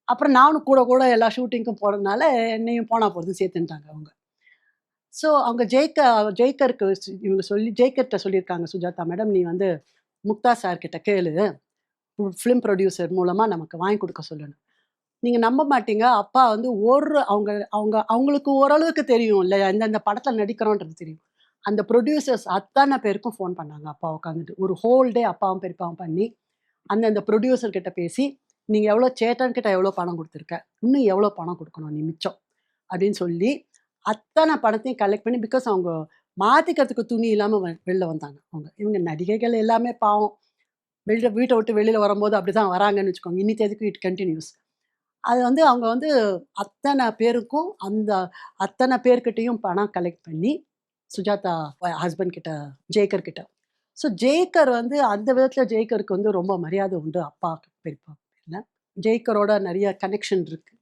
அப்புறம் நானும் கூட எல்லா ஷூட்டிங்க்கும் போகிறதுனால என்னையும் போனால் போகிறது சேர்த்துட்டாங்க அவங்க. ஸோ அவங்க ஜெய்கருக்கு இவங்க ஜெய்கர்கிட்ட சொல்லியிருக்காங்க, சுஜாதா மேடம் நீ வந்து முக்தா சார்கிட்ட கேளு, ஃபிலிம் ப்ரொடியூசர் மூலமாக நமக்கு வாங்கி கொடுக்க சொல்லணும். நீங்கள் நம்ப மாட்டீங்க, அப்பா வந்து அவங்களுக்கு ஓரளவுக்கு தெரியும் இல்லை, எந்தெந்த படத்தில் நடிக்கிறோன்றது தெரியும். அந்த ப்ரொடியூசர்ஸ் அத்தனை பேருக்கும் ஃபோன் பண்ணாங்க. அப்பா உட்காந்துட்டு ஒரு ஹோல் டே அப்பாவும் பெரியப்பாவும் பண்ணி அந்தந்த ப்ரொடியூசர்கிட்ட பேசி, நீங்கள் எவ்வளோ சேட்டன்கிட்ட எவ்வளோ பணம் கொடுத்துருக்க, இன்னும் எவ்வளோ பணம் கொடுக்கணும் நீ மிச்சம் அப்படின்னு சொல்லி அத்தனை பணத்தையும் கலெக்ட் பண்ணி, பிகாஸ் அவங்க மாற்றிக்கிறதுக்கு துணி இல்லாமல் வெளில வந்தாங்க. இவங்க நடிகைகள் எல்லாமே பாவம் வீட்டை விட்டு வெளியில் வரும்போது அப்படி தான் வராங்கன்னு வச்சுக்கோங்க. இன்னி தேதிக்கும் இட் கண்டினியூஸ். அது வந்து அவங்க வந்து அத்தனை பேருக்கும் அத்தனை பேர்கிட்டையும் பணம் கலெக்ட் பண்ணி சுஜாதா ஹஸ்பண்ட் கிட்ட, ஜெய்கர் கிட்ட. ஸோ ஜெய்கர் வந்து அந்த விதத்தில் ஜெய்கருக்கு வந்து ரொம்ப மரியாதை உண்டு அப்பா பெரியப்பா இல்லை. ஜெய்கரோட நிறைய கனெக்ஷன் இருக்கு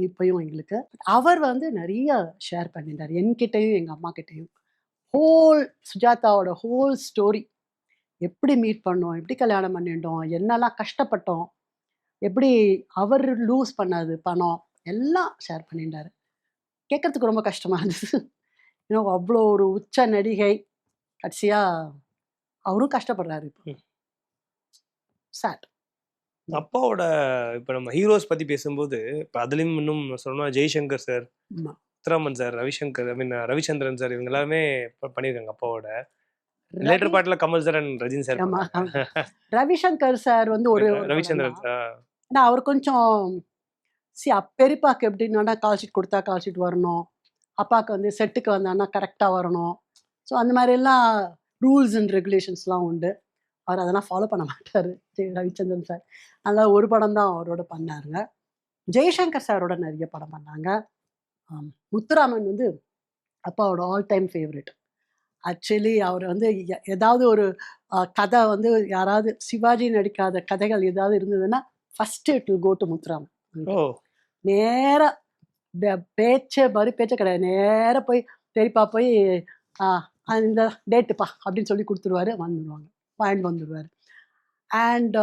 இப்பயும் எங்களுக்கு. அவர் வந்து நிறைய ஷேர் பண்ணிட்டார் என்கிட்டையும் எங்கள் அம்மா கிட்டையும். ஹோல் சுஜாதாவோட ஹோல் ஸ்டோரி, எப்படி மீட் பண்ணோம், எப்படி கல்யாணம் பண்ணிட்டோம், என்னெல்லாம் கஷ்டப்பட்டோம், எப்படி அவர் லூஸ் பண்ணாது பணம், எல்லாம் ஷேர் பண்ணிட்டாரு. கேட்கறதுக்கு ரொம்ப கஷ்டமா இருந்தது. இன்னும் அவ்வளோ ஒரு உச்ச நடிகை கடைசியாக அவரும் கஷ்டப்படுறாரு இப்போ. சாட். அப்பாவோட இப்போ நம்ம ஹீரோஸ் பற்றி பேசும்போது இப்போ அதுலேயும் இன்னும் சொல்லணும்னா Jaishankar sir, Muthuraman sir, Ravichandran sir, இவங்க எல்லாருமே பண்ணியிருக்காங்க அப்பாவோட. லேட்டர் பார்ட்ல Kamal sir and Rajini sir. Ravishankar sir வந்து ஒரு ரவிச்சந்திரன் சார், அவர் கொஞ்சம் பெரியப்பாக்கு எப்படின்னா கால் ஷீட் கொடுத்தா கால் ஷீட் வரணும், அப்பாவுக்கு வந்து செட்டுக்கு வந்தான்னா கரெக்டாக வரணும். ஸோ அந்த மாதிரிலாம் ரூல்ஸ் அண்ட் ரெகுலேஷன்ஸ்லாம் உண்டு. அவர் அதெல்லாம் ஃபாலோ பண்ண மாட்டார் ரவிச்சந்திரன் சார். அதனால் ஒரு படம் தான் அவரோட பண்ணாருங்க. ஜெய்சங்கர் சாரோட நிறைய படம் பண்ணாங்க. முத்துராமன் வந்து அப்பாவோட ஆல் டைம் ஃபேவரட். ஆக்சுவலி அவர் வந்து ஏதாவது ஒரு கதை வந்து யாராவது சிவாஜி நடிக்காத கதைகள் ஏதாவது இருந்ததுன்னா first it will go to Muthuraman. ஓ நேரா பேச்சே கிடையாது. நேரா போய் பெரியப்பா போய் இந்த டேட்டுப்பா அப்படின்னு சொல்லி கொடுத்துருவாரு, வந்துடுவாங்க, வாங்கிட்டு வந்துடுவார். And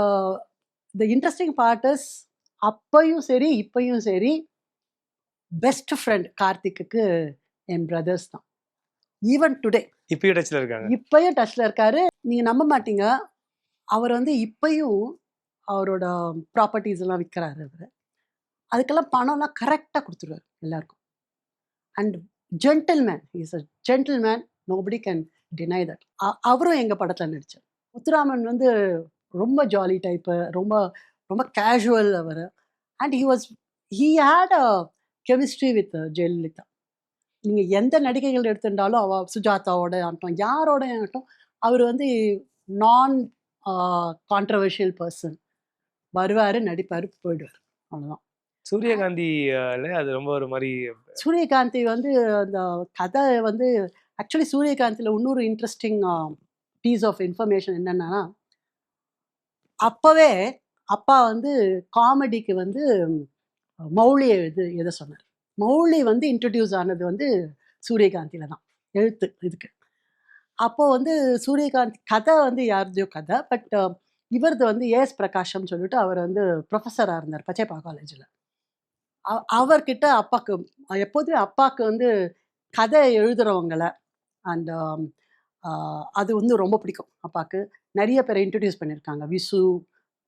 the interesting part is அப்பையும் சரி இப்பையும் சரி பெஸ்ட் ஃப்ரெண்ட் கார்த்திக்கு என் பிரதர்ஸ் தான். ஈவன் டுடே இப்பயும் டச்ல இருக்காங்க. இப்பயும் டச்ல இருக்காரு. நீங்க நம்ப மாட்டீங்க, அவர் வந்து இப்பயும் அவரோட ப்ராப்பர்ட்டிஸ் எல்லாம் விற்கிறாரு. அவர் அதுக்கெல்லாம் பணம்லாம் கரெக்டாக கொடுத்துருவார் எல்லாருக்கும். And gentleman, is a gentleman, nobody can deny that. அவரும் எங்கள் படத்தில் நடித்தார். முத்துராமன் வந்து ரொம்ப ஜாலி டைப்பு, ரொம்ப ரொம்ப கேஷுவல் அவர். And he had a chemistry with Jayalalithaa. நீங்கள் எந்த நடிகைகள் எடுத்துட்டாலும் அவள் சுஜாதாவோட ஆகட்டும், யாரோட ஆகட்டும், அவர் வந்து நான் கான்ட்ரவர்ஷியல் பர்சன். வருவார், நடிப்பார், போயிடுவார், அவ்வளோதான். சூரியகாந்தி அது ரொம்ப ஒரு மாதிரி. சூரியகாந்தி வந்து அந்த கதை வந்து ஆக்சுவலி சூரியகாந்தியில் இன்னொரு இன்ட்ரெஸ்டிங் பீஸ் ஆஃப் இன்ஃபர்மேஷன் என்னென்னா, அப்போவே அப்பா வந்து காமெடிக்கு வந்து மௌலியை எதை சொன்னார். மௌலி வந்து இன்ட்ரடியூஸ் ஆனது வந்து சூரியகாந்தியில் தான், எழுத்து இதுக்கு. அப்போது வந்து சூரியகாந்த் கதை வந்து யாருதையோ கதை, பட் இவரது வந்து ஏஎஸ் பிரகாஷம் சொல்லிட்டு அவர் வந்து ப்ரொஃபஸராக இருந்தார் பச்சைப்பா காலேஜில். அவர்கிட்ட அப்பாவுக்கு எப்போதுமே அப்பாவுக்கு வந்து கதை எழுதுகிறவங்களை அண்ட் அது வந்து ரொம்ப பிடிக்கும் அப்பாவுக்கு. நிறைய பேரை இன்ட்ரடியூஸ் பண்ணியிருக்காங்க, விசு,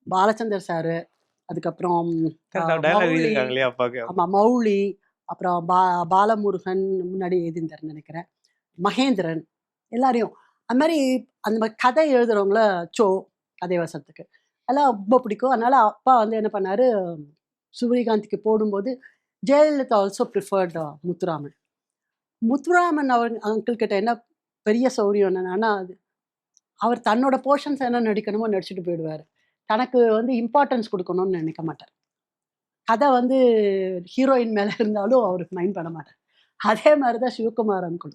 பாலச்சந்தர் சாரு, அதுக்கப்புறம் ஆமாம் மௌலி, அப்புறம் பாலமுருகன் முன்னாடி எழுதிந்தார் நினைக்கிறேன், மகேந்திரன், எல்லாரையும். அந்த மாதிரி கதை எழுதுகிறவங்கள கதை வசத்துக்கு எல்லாம் ரொம்ப பிடிக்கும். அதனால் அப்பா வந்து என்ன பண்ணார், சூரியகாந்திக்கு போடும்போது Jayalalithaa also preferred Muthuraman. Muthuraman uncle கிட்ட என்ன பெரிய சௌரியம் என்னன்னா, அவர் தன்னோட போர்ஷன்ஸ் என்ன நடிக்கணுமோ நடிச்சுட்டு போயிடுவார். தனக்கு வந்து இம்பார்ட்டன்ஸ் கொடுக்கணும்னு நினைக்க மாட்டார். கதை வந்து ஹீரோயின் மேலே இருந்தாலும் அவருக்கு மைண்ட் பண்ண மாட்டார். அதே மாதிரி தான் Sivakumar uncle.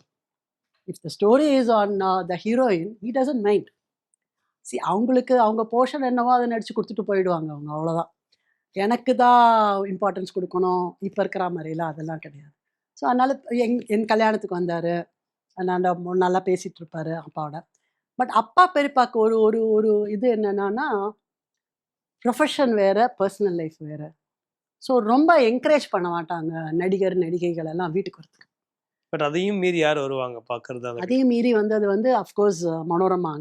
If the story is on the heroine, he doesn't mind. அவங்களுக்கு அவங்க போர்ஷன் என்னவோ அதை நடிச்சு கொடுத்துட்டு போயிடுவாங்க அவங்க, அவ்வளோதான். எனக்கு தான் இம்பார்ட்டன்ஸ் கொடுக்கணும் இப்போ இருக்கிற மாதிரிலாம் அதெல்லாம் கிடையாது. ஸோ அதனால் என் கல்யாணத்துக்கு வந்தார், நான் நல்லா பேசிகிட்டு இருப்பார் அப்பாவோட. பட் அப்பா பெரியப்பாக்கு ஒரு ஒரு ஒரு இது என்னென்னா, ப்ரொஃபஷன் வேறு, பர்சனல் லைஃப் வேறு. ஸோ ரொம்ப என்கரேஜ் பண்ண மாட்டாங்க நடிகர் நடிகைகள் எல்லாம் வீட்டுக்கு வரத்துக்கு. பட் அதையும் மீறி யார் வருவாங்க பார்க்கறது? அதையும் மீறி வந்தது வந்து அஃப்கோர்ஸ் மனோரமா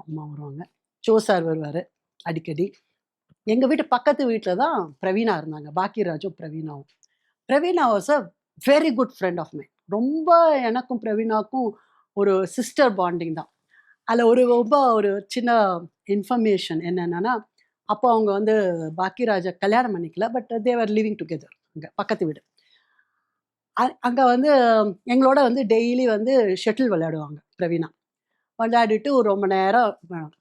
அம்மா வருவாங்க, சோ சார் வருவார் அடிக்கடி. எங்கள் வீட்டு பக்கத்து வீட்டில் தான் பிரவீனா இருந்தாங்க, பாக்கியராஜும் பிரவீனாவும். Praveena was a very good friend of my. ரொம்ப எனக்கும் பிரவீனாவுக்கும் ஒரு சிஸ்டர் பாண்டிங் தான். அதில் ரொம்ப ஒரு சின்ன இன்ஃபர்மேஷன் என்னென்னா, அப்போ அவங்க வந்து பாக்கியராஜை கல்யாணம் பண்ணிக்கல, பட் தேவர் லிவிங் டுகெதர். அங்கே பக்கத்து வீடு. அங்கே வந்து எங்களோட வந்து டெய்லி வந்து ஷட்டில் விளையாடுவாங்க பிரவீனா. விளையாடிட்டு ஒரு ரொம்ப நேரம்.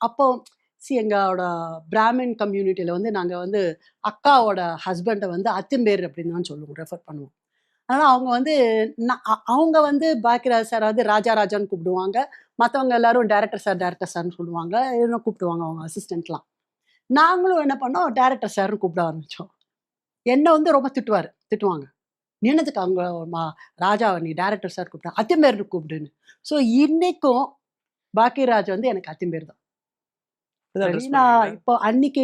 அப்போது எங்களோட பிராமின் கம்யூனிட்டியில் வந்து நாங்கள் வந்து அக்காவோட ஹஸ்பண்டை வந்து அத்திம்பேர் அப்படின்னு தான் சொல்லுவோம், ரெஃபர் பண்ணுவோம். அதனால் அவங்க வந்து அவங்க வந்து பாக்கியராஜ் சார் வந்து ராஜான்னு கூப்பிடுவாங்க, மற்றவங்க எல்லாரும் டேரக்டர் சார்னு சொல்லுவாங்க, என்ன கூப்பிடுவாங்க அவங்க அசிஸ்டண்ட்லாம். நாங்களும் என்ன பண்ணோம், டேரக்டர் சார்னு கூப்பிட ஆரம்பித்தோம். என்னை வந்து ரொம்ப திட்டுவாங்க, நின்னதுக்கு அவங்க ராஜாவை நீ டேரக்டர் சார் கூப்பிட்டா, அத்திம்பேர்னு கூப்பிடுன்னு. ஸோ இன்னைக்கும் பாக்கியராஜ் வந்து எனக்கு அத்திம்பேர் தான். நான் இப்போ அன்னைக்கு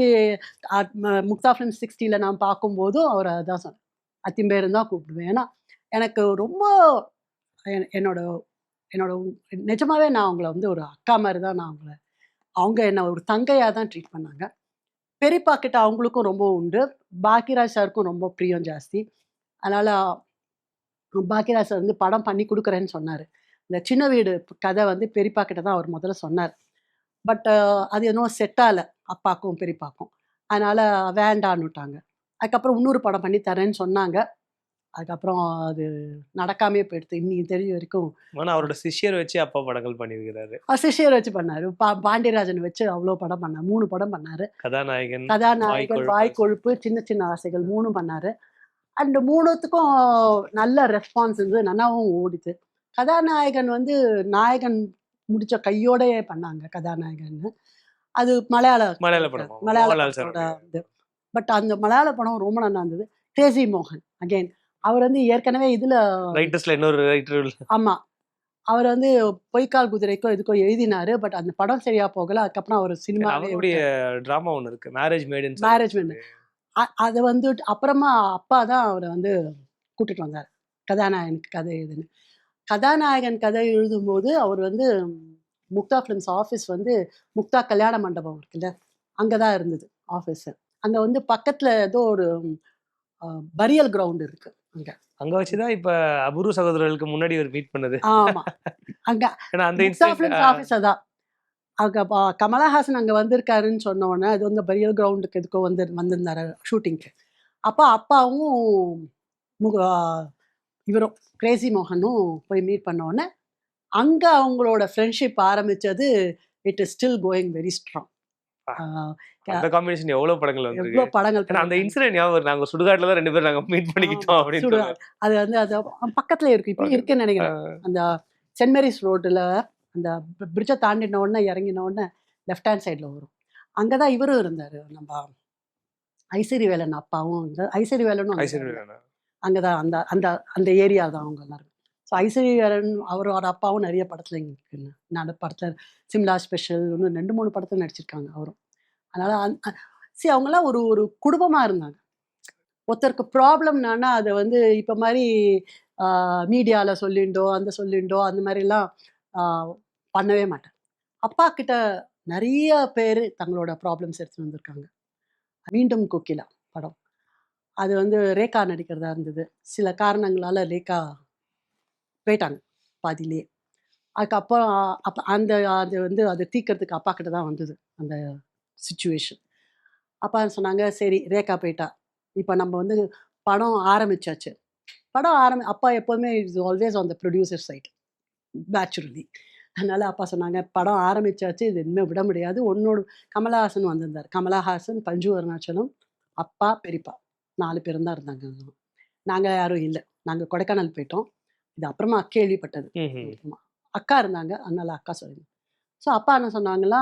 முக்தா ஃபிலிம் 60 நான் பார்க்கும்போதும் அவர் அதான் சொன்னேன், அத்திம்பேருன்னு தான் கூப்பிடுவேன். ஏன்னா எனக்கு ரொம்ப என்னோட நிஜமாவே நான் அவங்கள வந்து ஒரு அக்கா மாதிரி தான் நான் அவங்க என்னை ஒரு தங்கையாக தான் ட்ரீட் பண்ணாங்க. பெரியப்பா கிட்ட அவங்களுக்கும் ரொம்ப உண்டு, பாக்கியராஜ் சாருக்கும் ரொம்ப பிரியம் ஜாஸ்தி. அதனால் பாக்கியராஜ் சார் வந்து படம் பண்ணி கொடுக்குறேன்னு சொன்னார். இந்த சின்ன வீடு கதை வந்து பெரியப்பா கிட்ட தான் அவர் முதல்ல சொன்னார். பட் அது இன்னும் செட் ஆகலை அப்பாக்கும் பெரியப்பாக்கும், அதனால் வேண்டான்னுட்டாங்க. அதுக்கப்புறம் இன்னொரு படம் பண்ணி தரேன்னு சொன்னாங்க, அதுக்கப்புறம் அது நடக்காமே போயிடுது. இன்னைக்கு தெரிய வரைக்கும். ஆனால் அவரோட சிஷ்யர் வச்சு அப்பா படங்கள் பண்ணியிருக்கிறாரு. சிஷ்யர் வச்சு பண்ணார், பாண்டியராஜன் வச்சு அவ்வளோ படம் பண்ணார், 3 படம் பண்ணார். கதாநாயகன், வாய் கொழுப்பு, சின்ன சின்ன ஆசைகள் 3 பண்ணார். அண்ட் 3த்துக்கும் நல்ல ரெஸ்பான்ஸ் இருந்து நல்லாவும் ஓடிது. கதாநாயகன் வந்து நாயகன் முடிச்ச கையோடயே பண்ணாங்க கதாநாயகன்னு. அது மலையாள மலையாள படம். மலையாள மோகன்லால் படத்தோட சாரோட. இது. பட் அந்த மலையாள படம் ரொம்ப நல்லா இருந்தது. கிரேசி மோகன் அகைன் அவர் வந்து ஏற்கனவே இதுல ரைட்டர்ஸ்ல இன்னொரு ரைட்டர். ஆமா அவர் வந்து பொய்க்கால் குதிரைக்கோ இதுக்கோ எழுதினாரு. பட் அந்த படம் சரியா போகல. அதுக்கப்புறம் அவர் சினிமாவே அவருடைய டிராமா ஒண்ணு இருக்கு. மேரேஜ் மேட் மேனேஜ்மெண்ட் அதை வந்து அப்புறமா அப்பா தான் அவரை வந்து கூட்டிட்டு வந்தார் கதாநாயகனுக்கு கதை எழுதுன்னு. கதாநாயகன் கதை எழுதும்போது அவர் வந்து முக்தா ஃபிலிம்ஸ் ஆஃபீஸ் வந்து முக்தா கல்யாண மண்டபம் இருக்குல்ல, அங்கே தான் இருந்தது ஆஃபீஸு. அங்கே வந்து பக்கத்தில் ஏதோ ஒரு பரியல் கிரவுண்ட் இருக்கு அங்கே. அங்க வச்சுதான் இப்ப அபூர்வ சகோதரர்களுக்கு முன்னாடி ஒரு மீட் பண்ணது. ஆமா அங்கே ஏன்னா அந்த முக்தா ஃபிலிம்ஸ் ஆஃபீஸ் அதான். அங்கே கமலஹாசன் அங்கே வந்திருக்காருன்னு சொன்ன உடனே அது வந்து பரியல் கிரவுண்டுக்கு எதுக்கோ வந்திருந்தாரு ஷூட்டிங்க்கு. அப்போ அப்பாவும் இவரும் கிரேசி மோகனும் போய் மீட் பண்ண உடனே அங்கே அவங்களோட ஃப்ரெண்ட்ஷிப் ஆரம்பிச்சது. It is still going very strong. அந்த காம்பினேஷன் எவ்வளவு படங்கள் எவ்வளோ வந்திருக்கு. படங்கள் ஏன்னா அந்த இன்சிடென்ட் ஞாபகம் வருது. நாங்க சுடுகாட்டுல தான் 2 பேரும் நாங்க மீட் பண்ணிக்கிட்டோம் அப்படின்னு சுடுகாடு. அது வந்து அது பக்கத்துல இருக்கு, இப்போ இருக்குன்னு நினைக்கிறேன். அந்த சென்ட் மேரிஸ் ரோட்டில் அந்த பிரிட்ஜை தாண்டின உடனே இறங்கின உடனே லெஃப்ட் ஹேண்ட் சைடில் வரும். அங்கே தான் இவரும் இருந்தார். நம்ம ஐஸ்வரி வேலன் அப்பாவும் ஐஸ்வரி வேலனும் அங்கே தான் அந்த அந்த அந்த ஏரியா தான் அவங்க எல்லாரும். ஸோ ஐஸ்வரி வேலன் அவரோட அப்பாவும் நிறைய படத்தில் இங்கே இருக்குன்னு நான் படத்தில் சிம்லா ஸ்பெஷல் இன்னும் 2-3 படத்தில் நடிச்சிருக்காங்க அவரும். அதனால் சரி அவங்களாம் ஒரு ஒரு குடும்பமாக இருந்தாங்க. ஒருத்தருக்கு ப்ராப்ளம்னானா அதை வந்து இப்போ மாதிரி மீடியாவில் சொல்லிண்டோ அந்த மாதிரிலாம் பண்ணவே மாட்டேன். அப்பா கிட்ட நிறைய பேர் தங்களோட ப்ராப்ளம்ஸ் எடுத்துகிட்டு வந்திருக்காங்க. மீண்டும் கோகிலா படம் அது வந்து ரேகா நடிக்கிறதா இருந்தது. சில காரணங்களால் ரேகா போயிட்டாங்க பாதியிலே. அதுக்கப்புறம் அந்த அது வந்து அதை தீர்க்கறதுக்கு அப்பா கிட்ட தான் வந்தது அந்த சுச்சுவேஷன். அப்பா சொன்னாங்க, சரி ரேகா போயிட்டா, இப்போ நம்ம வந்து படம் ஆரம்பிச்சாச்சு. அப்பா எப்போதுமே is always on the producer side naturally. அதனால அப்பா சொன்னாங்க, படம் ஆரம்பிச்சாச்சு, இது இனிமேல் விட முடியாது. கமலஹாசன் வந்திருந்தார். கமலஹாசன், பஞ்சு அருணாச்சலம், அப்பா, பெரியப்பா 4 பேரும் தான் இருந்தாங்க. நாங்கள் யாரும் இல்லை. நாங்கள் கொடைக்கானல் போயிட்டோம். இது அப்புறமா கேள்விப்பட்டது. அக்கா இருந்தாங்க, அதனால அக்கா சொல்லுங்க. ஸோ அப்பா என்ன சொன்னாங்களா,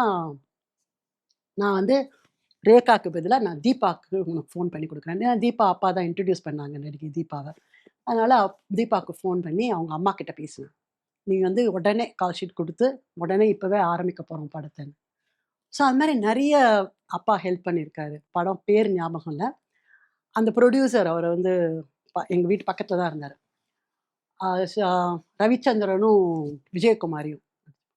நான் வந்து ரேகாக்கு பதிலாக நான் தீபாவுக்கு உனக்கு ஃபோன் பண்ணி கொடுக்குறேன். ஏன்னா தீபா அப்பா தான் இன்ட்ரடியூஸ் பண்ணாங்க நடிகை தீபாவை. அதனால் தீபாவுக்கு ஃபோன் பண்ணி அவங்க அம்மா கிட்ட பேசினேன். நீங்கள் வந்து உடனே கால் ஷீட் கொடுத்து உடனே இப்போவே ஆரம்பிக்க போகிறோம் படத்தைன்னு. ஸோ அது மாதிரி நிறைய அப்பா ஹெல்ப் பண்ணியிருக்காரு. படம் பேர் ஞாபகம் இல்லை. அந்த ப்ரொடியூசர் அவர் வந்து எங்கள் வீட்டு பக்கத்தில் தான் இருந்தார். ரவிச்சந்திரனும் விஜயகுமாரியும்.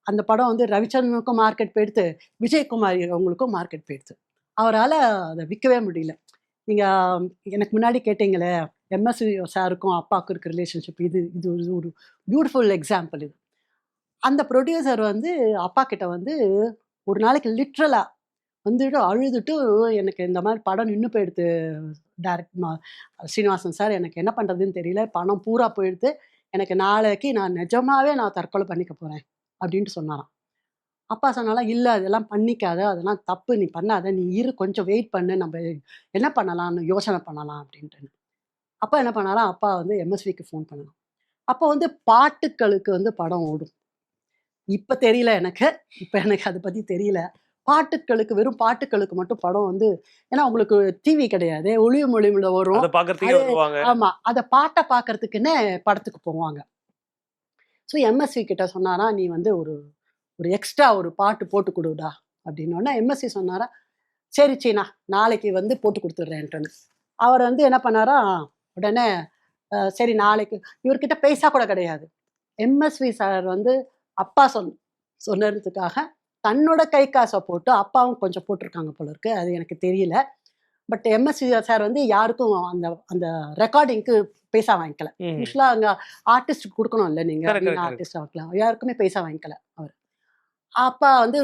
அந்த படம் வந்து ரவிச்சந்திரனுக்கும் மார்க்கெட் போயிடுத்து, விஜயகுமாரி அவங்களுக்கும் மார்க்கெட் போயிடுது. அவரால் அதை விற்கவே முடியல. நீங்கள் எனக்கு முன்னாடி கேட்டீங்களே எம்எஸ் சாருக்கும் அப்பாவுக்கும் இருக்க ரிலேஷன்ஷிப், இது ஒரு பியூட்டிஃபுல் எக்ஸாம்பிள். இது அந்த ப்ரொடியூசர் வந்து அப்பா கிட்ட வந்து ஒரு நாளைக்கு லிட்ரலாக வந்துட்டு அழுதுட்டு, எனக்கு இந்த மாதிரி படம் நின்று போயிடுது ஸ்ரீனிவாசன் சார், எனக்கு என்ன பண்ணுறதுன்னு தெரியல, பணம் பூரா போயிடுது, எனக்கு நாளைக்கு நான் நிஜமாவே நான் தற்கொலை பண்ணிக்க போகிறேன் அப்படின்ட்டு சொன்னாராம். அப்பா சொன்னாலும், இல்லை அதெல்லாம் பண்ணிக்காத, அதெல்லாம் தப்பு, நீ பண்ணாத, நீ கொஞ்சம் வெயிட் பண்ணு, நம்ம என்ன பண்ணலாம்னு யோசனை பண்ணலாம் அப்படின்ட்டு. அப்பா என்ன பண்ணாலும் அப்பா வந்து எம்எஸ்விக்கு ஃபோன் பண்ணலாம். அப்போ வந்து பாட்டுக்களுக்கு வந்து படம் ஓடும். இப்போ தெரியல எனக்கு அதை பற்றி தெரியல. பாட்டுக்களுக்கு வெறும் பாட்டுக்களுக்கு மட்டும் படம் வந்து, ஏன்னா உங்களுக்கு டிவி கிடையாது, ஒளிவு மொழிவுல வரும். ஆமாம், அதை பாட்டை பார்க்கறதுக்குன்னு படத்துக்கு போவாங்க. ஸோ எம்எஸ்வி கிட்ட சொன்னாரா, நீ வந்து ஒரு எக்ஸ்ட்ரா ஒரு பாட்டு போட்டு கொடுடா அப்படின்னோடனே எம்எஸ்சி சொன்னாரா, சரி சீனா நாளைக்கு வந்து போட்டு கொடுத்துட்றேன்ட்டுன்னு. அவர் வந்து என்ன பண்ணாரா, உடனே சரி நாளைக்கு, இவர்கிட்ட பைசா கூட கிடையாது. எம்எஸ்வி சார் வந்து அப்பா சொன்னதுக்காக தன்னோட கை காசை போட்டு, அப்பாவும் கொஞ்சம் போட்டிருக்காங்க போல இருக்கு, அது எனக்கு தெரியல. பட் எம்எஸ்வி சார் வந்து யாருக்கும் அந்த ரெக்கார்டிங்க்கு பைசா வாங்கிக்கல. யூஸ்வலாக அங்கே ஆர்டிஸ்ட் கொடுக்கணும் இல்லை, நீங்கள் ஆர்டிஸ்ட் ஆகலாம், யாருக்குமே பைசா வாங்கிக்கல அவர். அப்பா வந்து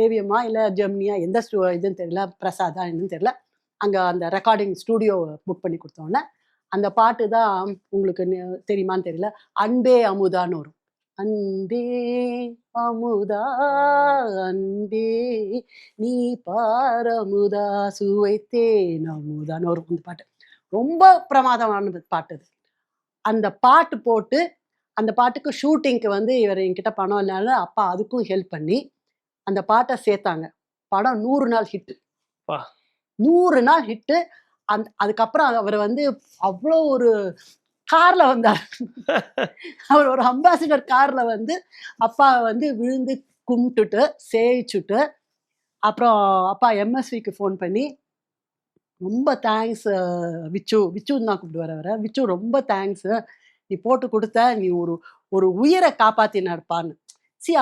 ஏவிஎம்மா இல்லை ஜெமினியா எந்த இதுன்னு தெரியல, பிரசாதா என்னன்னு தெரியல, அங்கே அந்த ரெக்கார்டிங் ஸ்டூடியோ புக் பண்ணி கொடுத்தோன்னே அந்த பாட்டு தான் உங்களுக்கு தெரியுமான்னு தெரியல, அன்பே அமுதான்னு வரும். அன்பே அமுதா அன்பே நீ பாரமுதா சுவைத்தேன் அமுதான்னு வரும். அந்த பாட்டு ரொம்ப பிரமாதமான பாட்டு. அது அந்த பாட்டு போட்டு அந்த பாட்டுக்கு ஷூட்டிங்க்கு வந்து இவர் என்கிட்ட பணம் இல்லாத அப்பா அதுக்கும் ஹெல்ப் பண்ணி அந்த பாட்டை சேர்த்தாங்க. படம் 100 நாள் ஹிட். வா. 100 நாள் ஹிட்டு. அதுக்கப்புறம் அவர் வந்து அவ்வளோ ஒரு கார்ல வந்தார். அவர் ஒரு அம்பாசிடர் கார்ல வந்து அப்பா வந்து விழுந்து கும்பிட்டுட்டு சேவிச்சுட்டு அப்புறம் அப்பா எம்எஸ்விக்கு ஃபோன் பண்ணி ரொம்ப தேங்க்ஸ் விச்சுன்னு தான் கூப்பிடுவார் அவரை. விச்சு ரொம்ப தேங்க்ஸ், நீ போட்டு கொடுத்த, நீ ஒரு ஒரு உயிரை காப்பாத்தினப்பான்னு.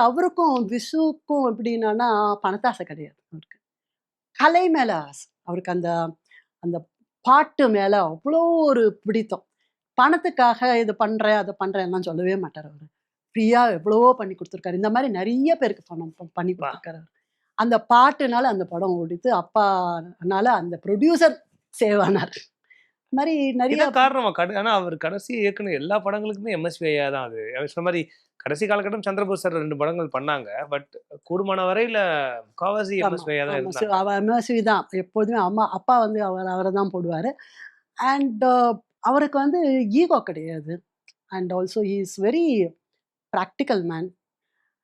அவருக்கும் விசுக்கும் எப்படின்னா பணத்தாசை கிடையாது அவருக்கு, கலை மேல ஆசை அவருக்கு. அந்த அந்த பாட்டு மேல அவ்வளோ ஒரு பிடித்தம். பணத்துக்காக இது பண்றேன் அதை பண்றேன்லாம் சொல்லவே மாட்டார் அவர். ஃப்ரீயா எவ்வளவோ பண்ணி கொடுத்துருக்காரு. இந்த மாதிரி நிறைய பேருக்கு பணம் பண்ணி கொடுத்துருக்காரு அவர். அந்த பாட்டுனால அந்த படம் ஓடித்து, அப்பானால அந்த ப்ரொடியூசர் சேவ் ஆனார். இந்த மாதிரி நிறைய காரணமா ஆனா அவர் கடைசி இயக்குனர் எல்லா படங்களுக்குமே எம்எஸ்வி ஐயா தான். அது அவர் சொன்ன மாதிரி கடைசி காலகட்டம் சந்திரபோஸ் சார் 2 படங்கள் பண்ணாங்க. பட் கூடுமான வரையில முக்காவாசி எம்எஸ்வி ஐயா தான் இருந்தாங்க. எம்எஸ்வி தான் எப்போதுமே. அப்பா வந்து அவரை தான் போடுவாரு. அண்ட் அவருக்கு வந்து ஈகோ கிடையாது. And also he is very practical man.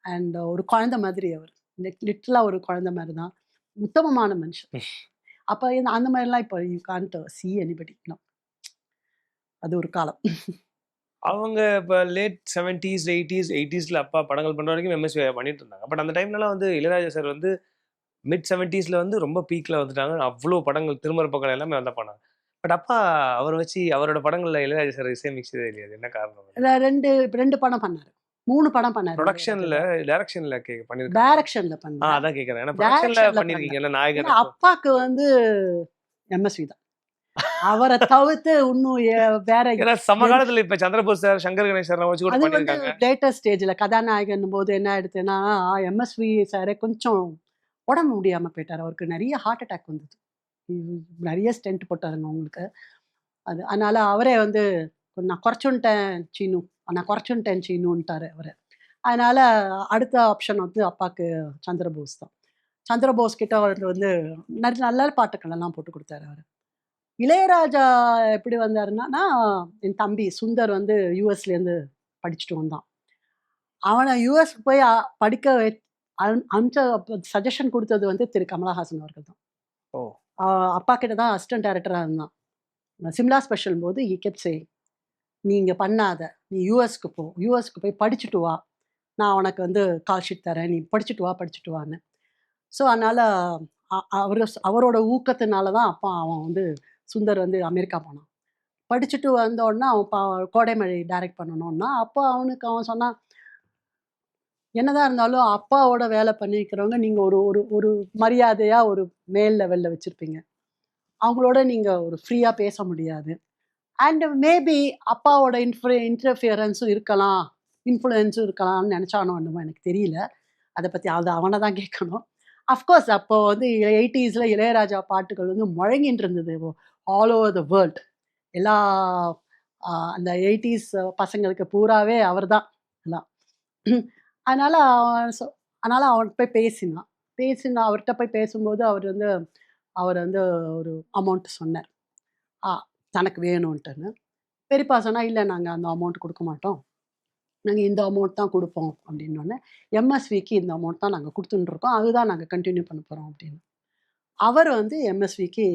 And ஒரு குழந்தை மாதிரி அவர், லிட்டரலா ஒரு குழந்தை மாதிரி தான். உத்தமமான மனுஷன். அப்போ அந்த மாதிரிலாம் இப்போ யூ கான்ட் see anybody. அது ஒரு காலம். அவங்க இப்போ லேட் 70s 80s அப்பா படங்கள் பண்ணுற வரைக்கும் எம்எஸ்வி பண்ணிட்டு இருந்தாங்க. பட் அந்த டைம்லலாம் வந்து இளையராஜா சார் வந்து மிட் 70s வந்து ரொம்ப பீக்கில் வந்துட்டாங்க. அவ்வளோ படங்கள் திருமருப்பக்கள் எல்லாமே வந்த பண்ணாங்க. பட் அப்பா அவரை வச்சு அவரோட படங்களில் இளையராஜா சார் இசையமைச்சதே இல்லையா? என்ன காரணம்? 2 படம் பண்ணாரு, 3 படம் பண்ணாரு. ப்ரொடக்ஷன்ல டைரக்ஷன்ல பண்ணிருக்காங்க. டைரக்ஷன்ல பண்ணாரு. அதான் கேக்குறேன். ஏன்னா ப்ரொடக்ஷன்ல பண்ணிருக்கீங்கல நாயகர். அப்பாக்கு வந்து எம்எஸ்வி தான். அவரை தவிர்த்து இன்னும் வேற ஏன்னா சமகாலத்துல இப்ப சந்திரபோஸ் சார், சங்கர் கணேஷ் சார் வச்சு கூட அது வந்து பண்ணிருக்காங்க. லேட்டர் ஸ்டேஜ்ல கதாநாயகன் போது என்ன ஆயிடுச்சுன்னா எம்எஸ்வி சாரே கொஞ்சம் உடம்பு முடியாம போயிட்டாரு. அவருக்கு நிறைய ஹார்ட் அட்டாக் வந்தது. நிறைய ஸ்டென்ட் போட்டாருங்க அவங்களுக்கு. அது அதனால அவரே வந்து நான் குறைச்சுட்டேன் சீனுன்ட்டாரு அவரு. அதனால அடுத்த ஆப்ஷன் வந்து அப்பாக்கு சந்திரபோஸ் தான். சந்திரபோஸ் கிட்ட அவர் வந்து நல்ல பாட்டுக்கள் எல்லாம் போட்டு கொடுத்தாரு அவர். இளையராஜா எப்படி வந்தாருன்னா, என் தம்பி சுந்தர் வந்து யூஎஸ்லேருந்து படிச்சுட்டு வந்தான். அவனை யூஎஸ்க்கு போய் படிக்க அனுப்பிச்ச சஜஷன் கொடுத்தது வந்து திரு கமலஹாசன் அவர்கள் தான். அப்பா கிட்ட தான் அசிஸ்டன்ட் டைரக்டராக இருந்தான். சிம்லா ஸ்பெஷல் போது he kept saying, நீ இங்கே பண்ணாத, நீ யூஎஸ்க்கு போய் படிச்சுட்டு வா, நான் உனக்கு வந்து கால் ஷீட் தரேன், நீ படிச்சுட்டு வான்னு. ஸோ அதனால் அவரோட ஊக்கத்தினால தான் அவன் வந்து சுந்தர் வந்து அமெரிக்கா போனான். படிச்சுட்டு வந்தோடனே அவன் கோடைமழை டைரக்ட் பண்ணணும்னா அப்போ அவன் சொன்னான், என்னதான் இருந்தாலும் அப்பாவோட வேலை பண்ணிக்கிறவங்க நீங்கள் ஒரு மரியாதையாக ஒரு மேல் லெவலில் வச்சுருப்பீங்க, அவங்களோட நீங்கள் ஒரு ஃப்ரீயாக பேச முடியாது. அண்ட் மேபி அப்பாவோட இன்டர்ஃபியரன்ஸும் இருக்கலாம், இன்ஃப்ளூயன்ஸும் இருக்கலாம்னு நினச்சானோ என்னமோ எனக்கு தெரியல. அதை பற்றி அவனை தான் கேட்கணும். அஃப்கோர்ஸ் அப்போ வந்து 80s இளையராஜா பாட்டுகள் வந்து முழங்கிட்டு இருந்தது ஆல் ஓவர் த வேர்ல்ட். எல்லா அந்த 80s பசங்களுக்கு பூராவே அவர் தான் எல்லாம். அதனால் அவன் போய் பேசினான். அவர்கிட்ட போய் பேசும்போது அவர் வந்து ஒரு அமௌண்ட் சொன்னார், தனக்கு வேணும்ன்ட்டுன்னு. பெரியப்பா சொன்னால், இல்லை நாங்கள் அந்த அமௌண்ட் கொடுக்க மாட்டோம், நாங்கள் இந்த அமௌண்ட் தான் கொடுப்போம் அப்படின்னோடனே, எம்எஸ்விக்கு இந்த அமௌண்ட் தான் நாங்கள் கொடுத்துட்டுருக்கோம், அதுதான் நாங்கள் கண்டினியூ பண்ண போகிறோம் அப்படின்னு. அவர் வந்து எம்எஸ்விக்கு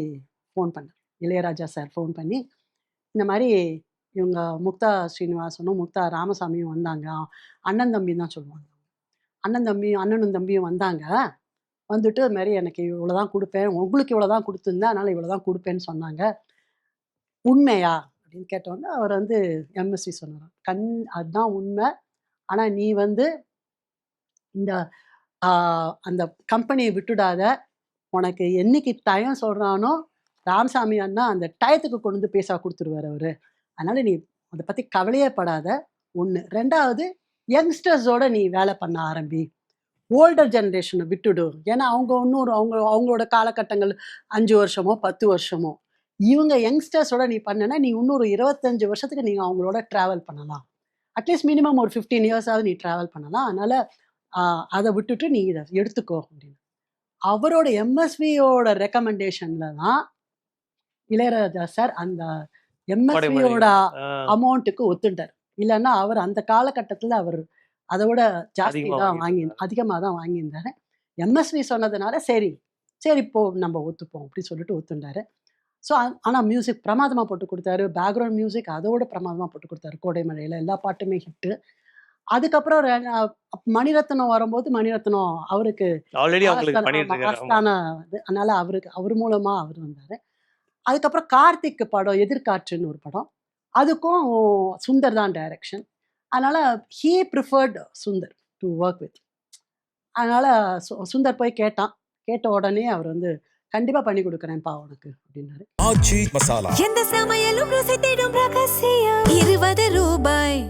ஃபோன் பண்ணார், இளையராஜா சார் ஃபோன் பண்ணி, இந்த மாதிரி இவங்க முக்தா ஸ்ரீனிவாசனும் முக்தா ராமசாமியும் வந்தாங்க, அண்ணன் தம்பி தான் சொல்லுவாங்க, அண்ணனும் தம்பியும் வந்தாங்க, வந்துட்டு இது மாதிரி எனக்கு இவ்வளோ தான் கொடுப்பேன், உங்களுக்கு இவ்வளோ தான் கொடுத்துருந்தேன், அதனால் இவ்வளோ தான் கொடுப்பேன்னு சொன்னாங்க, உண்மையா அப்படின்னு கேட்டோன்னே அவர் வந்து எம்எஸ்வி சொன்னார், அதுதான் உண்மை, ஆனால் நீ வந்து இந்த அந்த கம்பெனியை விட்டுடாத, உனக்கு என்னைக்கு டயம் சொல்கிறானோ ராமசாமி அண்ணா அந்த டயத்துக்கு கொண்டு வந்து பேசா கொடுத்துருவார் அவர், அதனால் நீ அதை பற்றி கவலையே படாத. ஒன்று. ரெண்டாவது, யங்ஸ்டர்ஸோட நீ வேலை பண்ண ஆரம்பி, ஓல்டர் ஜென்ரேஷனை விட்டுடு. ஏன்னா அவங்க அவங்களோட காலகட்டங்கள் 5 வருஷமோ 10 வருஷமோ, இவங்க யங்ஸ்டர்ஸோட நீ பண்ணனா நீ இன்னொரு 25 வருஷத்துக்கு நீங்கள் அவங்களோட ட்ராவல் பண்ணலாம், அட்லீஸ்ட் மினிமம் ஒரு 15 இயர்ஸாவது நீ ட்ராவல் பண்ணலாம், அதனால் அதை விட்டுட்டு நீ இதை எடுத்துக்கோ அப்படின்னு. அவரோட எம்எஸ்வியோட ரெக்கமெண்டேஷனில் தான் இளையராஜா சார் அந்த எம்எஸ்வியோட அமௌண்ட்டுக்கு ஒத்துட்டார். இல்லைன்னா அவர் அந்த காலகட்டத்தில் அவர் அதை விட ஜாஸ்தி அதிகமா தான் வாங்கிட்டு அதிகமாக தான் வாங்கியிருந்தாரு. எம்எஸ்வி சொன்னதுனால சரி சரி இப்போ நம்ம ஒத்துப்போம் அப்படின்னு சொல்லிட்டு ஒத்துண்டாரு. ஸோ ஆனால் மியூசிக் பிரமாதமாக போட்டு கொடுத்தாரு. பேக்ரவுண்ட் மியூசிக் அதோட பிரமாதமாக போட்டு கொடுத்தாரு. கோடை மழையில் எல்லா பாட்டுமே ஹிட்டு. அதுக்கப்புறம் மணிரத்னம் வரும்போது மணிரத்னம் அவருக்கு ஆல்ரெடி அவங்களுக்கு பண்ணிட்டு இருக்காரு. ஆமா. ஆஸ்தான இது. அதனால அவர் மூலமா அவர் வந்தாரு. அதுக்கப்புறம் கார்த்திக் படம் எதிர்காற்றுன்னு ஒரு படம். அதுக்கும் சுந்தர் தான் டைரக்ஷன். அதனால he preferred Sundar to work with. அதனால சுந்தர் போய் கேட்டான். கேட்ட உடனே அவர் வந்து கண்டிப்பா பண்ணி கொடுக்குறேன்ப்பா உனக்கு அப்படின்னாரு. எந்த சமையலும் ருசி தேடும் ரகசியம் 20 ரூபாய்.